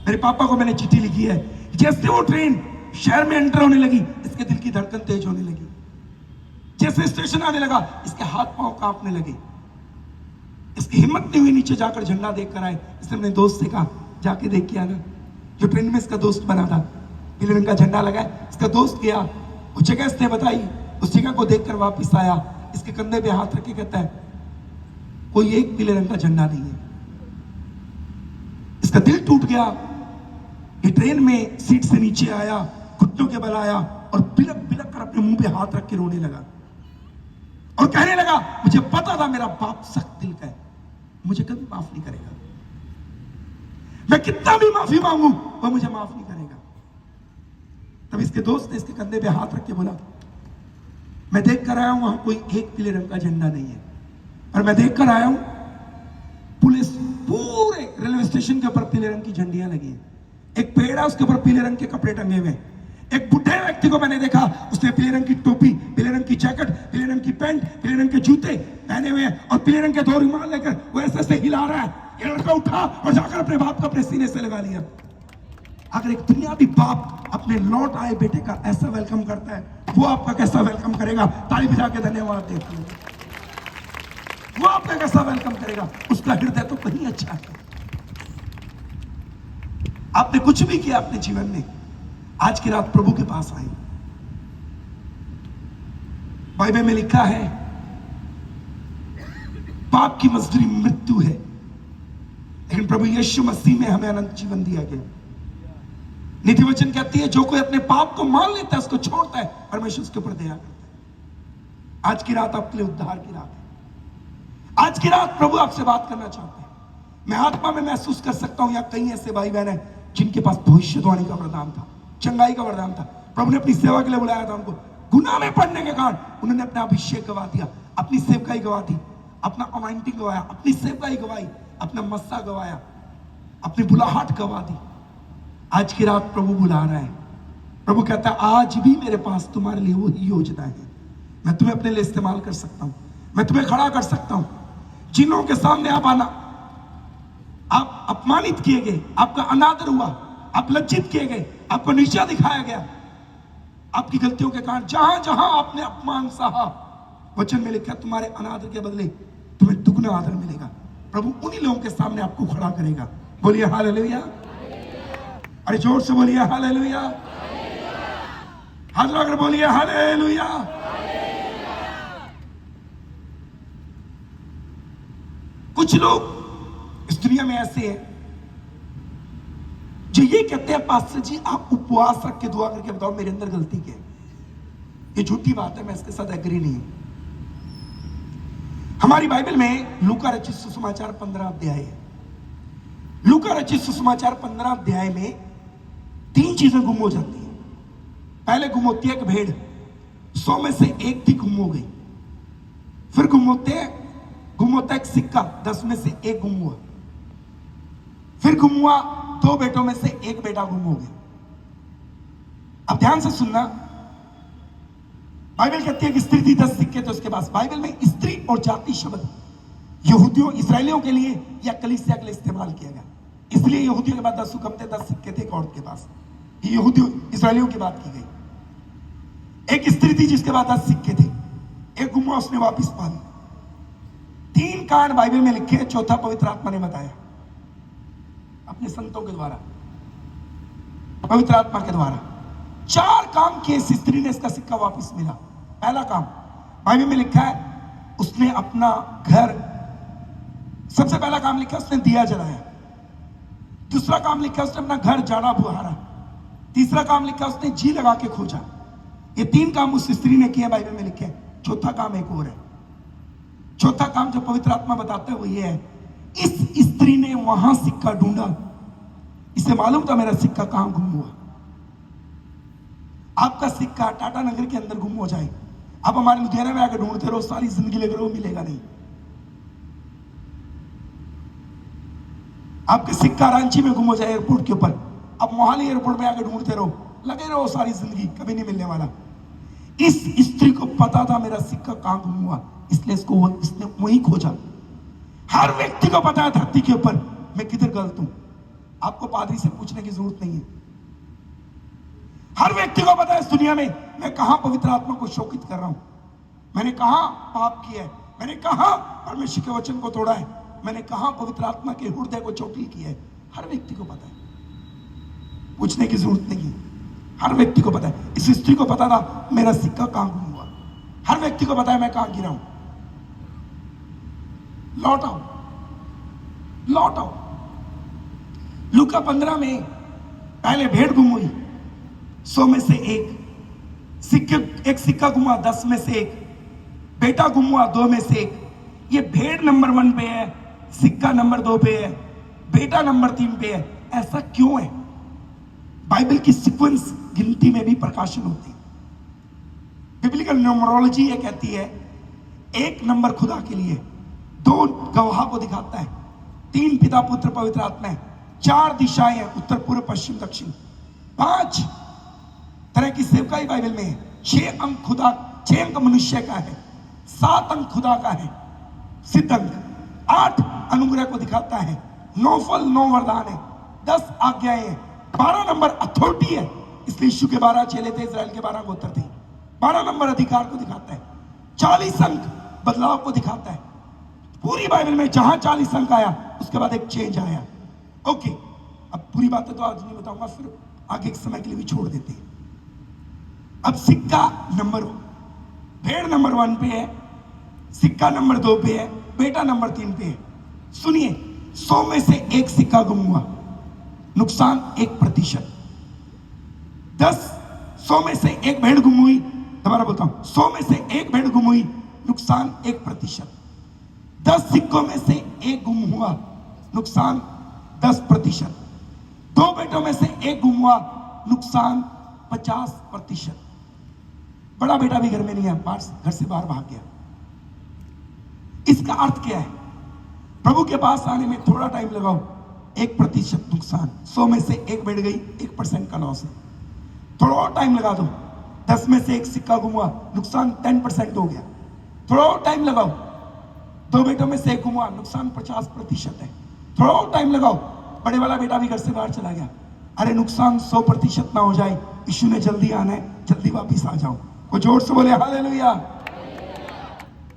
मेरे पापा को मैंने चिट्ठी लिखी है। जैसे वो ट्रेन शहर में एंटर होने लगी, इसके दिल की धड़कन तेज होने लगी। जैसे स्टेशन आने लगा, इसके हाथ पांव कांपने लगे, इसकी हिम्मत नहीं हुई नीचे जाकर झंडा देख कर आए। इसने अपने दोस्त से कहा, जाके देख के आना। जो ट्रेन में इसका दोस्त बना था, पीले रंग का झंडा लगा है, इसका दोस्त गया, उस जगह इसने बताई, उस जगह को देखकर वापस आया, इसके कंधे पे हाथ रख के कहता है, कोई एक पीले रंग का झंडा नहीं है। इसका दिल टूट गया। ये ट्रेन में सीट से नीचे आया, घुटनों के बल आया और बिलक बिलक कर अपने मुंह पे हाथ रख के रोने लगा और कहने लगा, मुझे पता था मेरा बाप सख्त दिल का है, मुझे कभी माफ नहीं करेगा, मैं कितना भी माफी मांगू वो मुझे माफ नहीं करेगा। तब इसके दोस्त ने इसके कंधे पे हाथ रख के बोला, मैं देख कर आया हूं वहां कोई एक पीले रंग का झंडा नहीं है, और मैं देख कर आया हूं पुलिस पूरे रेलवे स्टेशन के ऊपर पीले रंग की झंडियां लगी है, एक पेड़ है उसके ऊपर पीले रंग के कपड़े टंगे हुए, एक बुढ़े व्यक्ति को मैंने देखा, उसने पीले रंग की टोपी, पीले रंग की जैकेट, पीले रंग की पैंट, पीले रंग के जूते पहने हुए हैं और पीले रंग के 2 रुमाल लेकर वो ऐसे ऐसे हिला रहा है। ये लड़का उठा और जाकर अपने बाप को अपने सीने से लगा लिया। अगर एक दुनियावी बाप अपने लौट आए बेटे का ऐसा वेलकम करता है, वो आपका कैसा वेलकम करेगा? ताली बजा के धन्यवाद देते हैं। वो आपका कैसा वेलकम करेगा? उसका हृदय तो कहीं अच्छा है। आपने कुछ भी किया अपने जीवन में, आज की रात प्रभु के पास आए। बाइबल में लिखा है, पाप की मजदूरी मृत्यु है, लेकिन प्रभु यीशु मसीह में हमें अनंत जीवन दिया गया। नीति वचन कहती है, जो कोई अपने पाप को मान लेता है, उसको छोड़ता है, परमेश्वर उसके ऊपर दया करता है। आज की रात आपके लिए उद्धार की रात है। आज की रात प्रभु आपसे बात करना चाहते हैं। मैं आत्मा में महसूस कर सकता हूं, या कई ऐसे भाई बहन हैं जिनके पास भविष्यवाणी का वरदान था, चंगाई का वरदान था, प्रभु ने अपनी सेवा के लिए बुलाया था उनको। गुनाह में पड़ने के कारण उन्होंने अपना अभिषेक गवा दिया, अपनी सेवकाई गवा दी, अपना अनॉइंटिंग गवाया, अपनी सेवकाई गवाई, अपना मस्सा गवाया, अपनी बुलाहट गवा दी। आज की रात प्रभु बुला रहा है। प्रभु कहता है, आज भी मेरे पास तुम्हारे लिए वही योजना है, मैं तुम्हें अपने लिए इस्तेमाल कर सकता हूं, मैं तुम्हें खड़ा कर सकता हूं। जिन लोगों के सामने आप आना, आप अपमानित किए गए, आपका अनादर हुआ, आप लज्जित किए गए, आपको नीचा दिखाया गया, आपकी गलतियों के कारण जहां जहां आपने अपमान सहा, वचन में लिखा, तुम्हारे अनादर के बदले तुम्हें दुगना आदर मिलेगा। प्रभु उन्हीं लोगों के सामने आपको खड़ा करेगा। बोलिए हालेलुया। अरे जोर से बोलिए हालेलुया। हाथ लगाकर बोलिए हालेलुया। कुछ लोग इस दुनिया में ऐसे हैं जो ये कहते हैं पास्टर जी आप उपवास रख के दुआ करके बताओ मेरे अंदर गलती क्या है। ये झूठी बात है, मैं इसके साथ एग्री नहीं हूं। हमारी बाइबल में लूका रचित सुसमाचार 15 अध्याय है। लूका रचित सुसमाचार 15 अध्याय में 3 चीजें गुम हो जाती हैं। पहले गुम होती है एक भेड़, 100 में से एक थी गुम हो गई। फिर गुम होता है एक सिक्का, 10 में से एक गुम हुआ। फिर गुम हुआ 2 बेटों में से एक बेटा गुम हो गया। अब ध्यान से सुनना, बाइबल कहती है कि स्त्री थी 10 सिक्के थे उसके पास। बाइबल में स्त्री और जाति शब्द यहूदियों इसराइलियों के लिए या कलीसिया के लिए इस्तेमाल किया गया। इसलिए यहूदियों के पास 10 हुक्म थे, 10 सिक्के थे एक औरत के पास। ये यहूदियों इसराइलियों की बात की गई। एक स्त्री थी जिसके पास 10 सिक्के थे, एक गुम हुआ उसने वापिस पा ली। 3 कांड बाइबल में लिखे, चौथा पवित्र आत्मा ने बताया अपने संतों के द्वारा, पवित्र आत्मा के द्वारा। 4 काम किए इस स्त्री ने, इसका सिक्का वापस मिला। पहला काम बाइबल में लिखा है उसने अपना घर, सबसे पहला काम लिखा उसने दिया जलाया। दूसरा काम लिखा उसने अपना घर झाड़ा बुहारा। तीसरा काम लिखा उसने जी लगा के खोजा। ये 3 काम उस स्त्री ने किया, बाइबल में लिखे। चौथा काम एक और है। चौथा काम जो पवित्र आत्मा बताता है वो ये है, इस स्त्री ने वहां सिक्का ढूंढा, इसे मालूम था मेरा सिक्का कहां गुम हुआ। आपका सिक्का टाटा नगर के अंदर गुम हो जाए, आप हमारे लुधियाना में आकर ढूंढते रहो सारी जिंदगी लेकर वो मिलेगा नहीं। आपका सिक्का रांची में गुम हो जाए एयरपोर्ट के ऊपर, आप मोहाली एयरपोर्ट में आकर ढूंढते रहो, लगे रहो सारी जिंदगी, कभी नहीं मिलने वाला। इस स्त्री को पता था मेरा सिक्का कहां गुम हुआ, इसलिए इसने वहीं खोजा। हर व्यक्ति को पता है धरती के ऊपर मैं किधर गलत हूं, आपको पादरी से पूछने की जरूरत नहीं है। हर व्यक्ति को पता है इस दुनिया में मैं कहां पवित्र आत्मा को शोकित कर रहा हूं, मैंने कहां पाप किया है, मैंने कहां परमेश्वर के वचन को तोड़ा है, मैंने कहां पवित्र आत्मा के हृदय को चोटिल किया है। हर व्यक्ति को पता है, पूछने की जरूरत नहीं है। हर व्यक्ति को पता है। इस स्त्री को पता था मेरा सिक्का कहां गुम हुआ। हर व्यक्ति को पता है मैं कहां गिरा हूं। लौट आओ, लौट आओ। लूका 15 में पहले भेड़ गुम हुई, 100 में से एक सिक्का गुमा 10 में से एक, बेटा गुम हुआ 2 में से एक। ये भेड़ नंबर 1 पे है, सिक्का नंबर 2 पे है, बेटा नंबर 3 पे है। ऐसा क्यों है? बाइबल की सीक्वेंस गिनती में भी प्रकाशन होती है। बिब्लिकल न्यूमरोलॉजी ये कहती है 1 नंबर खुदा के लिए, 2 गवाह को दिखाता है, 3 पिता पुत्र पवित्र आत्मा है, 4 दिशाएं हैं उत्तर पूर्व पश्चिम दक्षिण, 5 तरह की सेवकाई बाइबल में है, 6 अंक खुदा, 6 अंक मनुष्य का है, 7 अंक खुदा का है सिद्ध अंक, 8 अनुग्रह को दिखाता है, 9 फल 9 वरदान है, 10 आज्ञाएं हैं, 12 नंबर अथॉरिटी है, इसलिए यीशु के 12 चेले थे, इजराइल के 12 गोत्र थे। 12 नंबर अधिकार को दिखाता है, 40 अंक बदलाव को दिखाता है। पूरी बाइबल में जहां 40 अंक आया उसके बाद एक चेंज आया। ओके, अब पूरी बातें तो आज नहीं बताऊंगा, फिर आगे एक समय के लिए भी छोड़ देते हैं। अब सिक्का नंबर, भेड़ नंबर 1 पे है, सिक्का नंबर 2 पे है, बेटा नंबर 3 पे है। सुनिए, 100 में से एक सिक्का गुम हुआ, नुकसान 1%। 100 में से एक भेड़ गुम हुई, दोबारा बोलता हूं, 100 में से एक भेड़ गुम हुई, नुकसान 1%। 10 सिक्कों में से एक गुम हुआ, नुकसान 10%। 2 बेटों में से एक गुम हुआ, नुकसान 50%। बड़ा बेटा भी घर में नहीं है, घर से बाहर भाग गया। इसका अर्थ क्या है? प्रभु के पास आने में थोड़ा टाइम लगाओ, 1% नुकसान। 100 में से एक बढ़ गई, 1% का लॉस है। थोड़ा और टाइम लगा दो, 10 में से एक सिक्का घुमा, नुकसान 10% हो गया। थोड़ा और टाइम लगाओ, 2 बेटों में से एक घुमा, नुकसान 50% है। थोड़ा और टाइम लगाओ, बड़े वाला बेटा भी घर से बाहर चला गया। अरे नुकसान 100% ना हो जाए, यीशु ने जल्दी आना है, जल्दी वापिस आ जाओ। कोई जोर से बोले हालेलुया,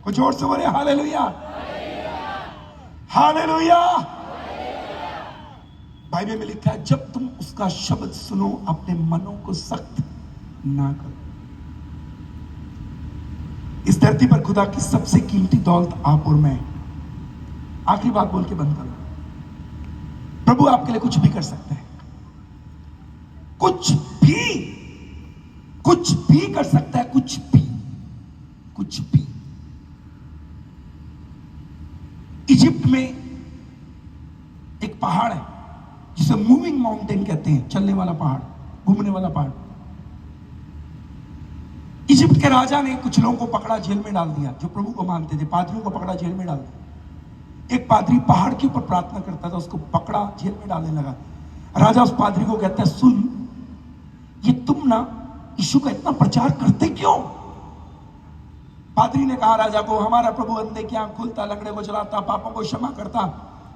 कोई जोर से बोले हालेलुया। हालेलुया। बाइबल में लिखा है, जब तुम उसका शब्द सुनो अपने मनों को सख्त ना करो। इस धरती पर खुदा की सबसे कीमती दौलत आप और मैं। आखिरी बात बोल के बंद करो। प्रभु आपके लिए कुछ भी कर सकते हैं, कुछ भी कर सकता है, कुछ भी। इजिप्ट में एक पहाड़ है जिसे मूविंग माउंटेन कहते हैं, चलने वाला पहाड़, घूमने वाला पहाड़। इजिप्ट के राजा ने कुछ लोगों को पकड़ा, जेल में डाल दिया, जो प्रभु को मानते थे। पादरियों को पकड़ा, जेल में डाल दिया। एक पादरी पहाड़ के ऊपर प्रार्थना करता था, उसको पकड़ा, जेल में डालने लगा। राजा उस पादरी को कहता है, सुन, ये तुम ना यीशु का इतना प्रचार करते क्यों? पादरी ने कहा राजा को, हमारा प्रभु अंधे की आंख खोलता, लंगड़े को चलाता, पापों को क्षमा करता,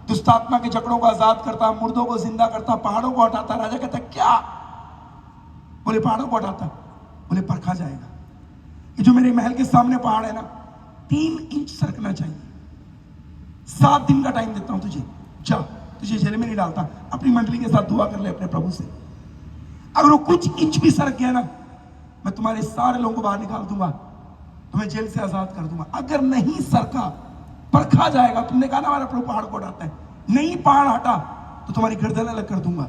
दुष्ट आत्मा के जकड़ों को आजाद करता, मुर्दों को जिंदा करता, पहाड़ों को हटाता। राजा कहता, क्या? बोले, पहाड़ों को हटाता। बोले, परखा जाएगा। ये जो मेरे महल के सामने पहाड़ है ना, 3 इंच सरकना चाहिए। 7 दिन का टाइम देता हूं तुझे, जा, तुझे जेल में नहीं डालता। अपनी मंडली के साथ दुआ कर ले अपने प्रभु से। अगर वो कुछ इंच भी सरक गया ना, मैं तुम्हारे सारे लोगों को बाहर निकाल दूंगा, तुम्हें जेल से आजाद कर दूंगा। अगर नहीं सरका, परखा जाएगा। तुमने कहा ना हमारा प्रभु पहाड़ को हटाता है, नहीं पहाड़ हटा तो तुम्हारी गर्दन अलग कर दूंगा।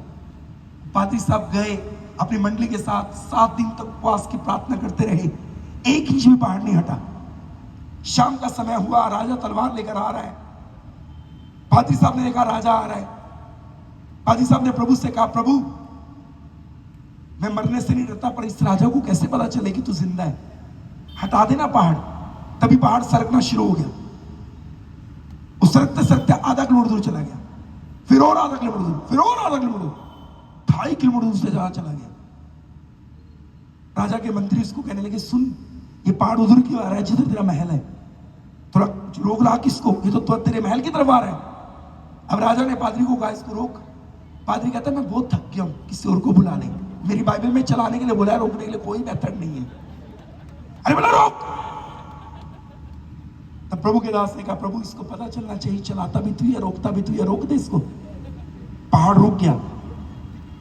पादरी साहब गए अपनी मंडली के साथ, 7 दिन तक उपवास की प्रार्थना करते रहे, 1 इंच भी पहाड़ नहीं हटा। शाम का समय हुआ, राजा तलवार लेकर आ रहा है। पादरी साहब ने देखा राजा आ रहा है। पादरी साहब ने प्रभु से कहा, प्रभु मैं मरने से नहीं डरता, पर इस राजा को कैसे पता चले कि तू जिंदा है? हटा देना पहाड़। तभी पहाड़ सरकना शुरू हो गया। वो सरकते सरकते आधा किलोमीटर दूर चला गया, फिर और आधा किलोमीटर दूर, फिर और आधा किलोमीटर दूर, 2.5 किलोमीटर दूर से जहां चला गया। राजा के मंत्री उसको कहने लगे, सुन, ये पहाड़ उधर क्यों आ रहा है जिधर तेरा महल है? थोड़ा रोक ला किसको, ये तो तेरे महल की तरफ आ रहा है। अब राजा ने पादरी को कहा, इसको रोक। पादरी कहता है, मैं बहुत थक गया हूं, किसी और को बुला ले। मेरी बाइबल में चलाने के लिए बोला है, रोकने के लिए कोई मेथड नहीं है। अरे बोला रोक। तब प्रभु के दास ने कहा, प्रभु इसको पता चलना चाहिए, चलाता भी तू है, रोकता भी तू है, रोक दे इसको। पहाड़ रुक गया।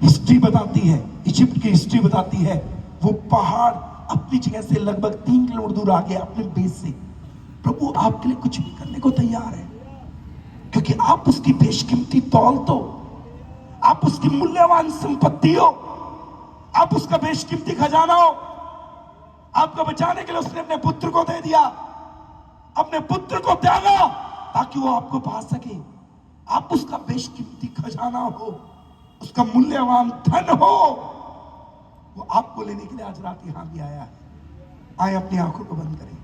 हिस्ट्री बताती है, इजिप्ट की हिस्ट्री बताती है, वो पहाड़ अपनी जगह से लगभग 3 किलोमीटर दूर आ गया अपने बेस से। प्रभु आपके लिए कुछ भी करने को तैयार है, क्योंकि आप उसकी बेशकीमती दौलत हो, आप उसकी मूल्यवान संपत्ति हो, आप उसका बेशकीमती खजाना हो। आपको बचाने के लिए उसने अपने पुत्र को दे दिया, अपने पुत्र को त्यागा ताकि वो आपको पा सके। आप उसका बेशकीमती खजाना हो, उसका मूल्यवान धन हो। वो आपको लेने के लिए आज रात यहां भी आया है। आए अपनी आंखों को बंद करें।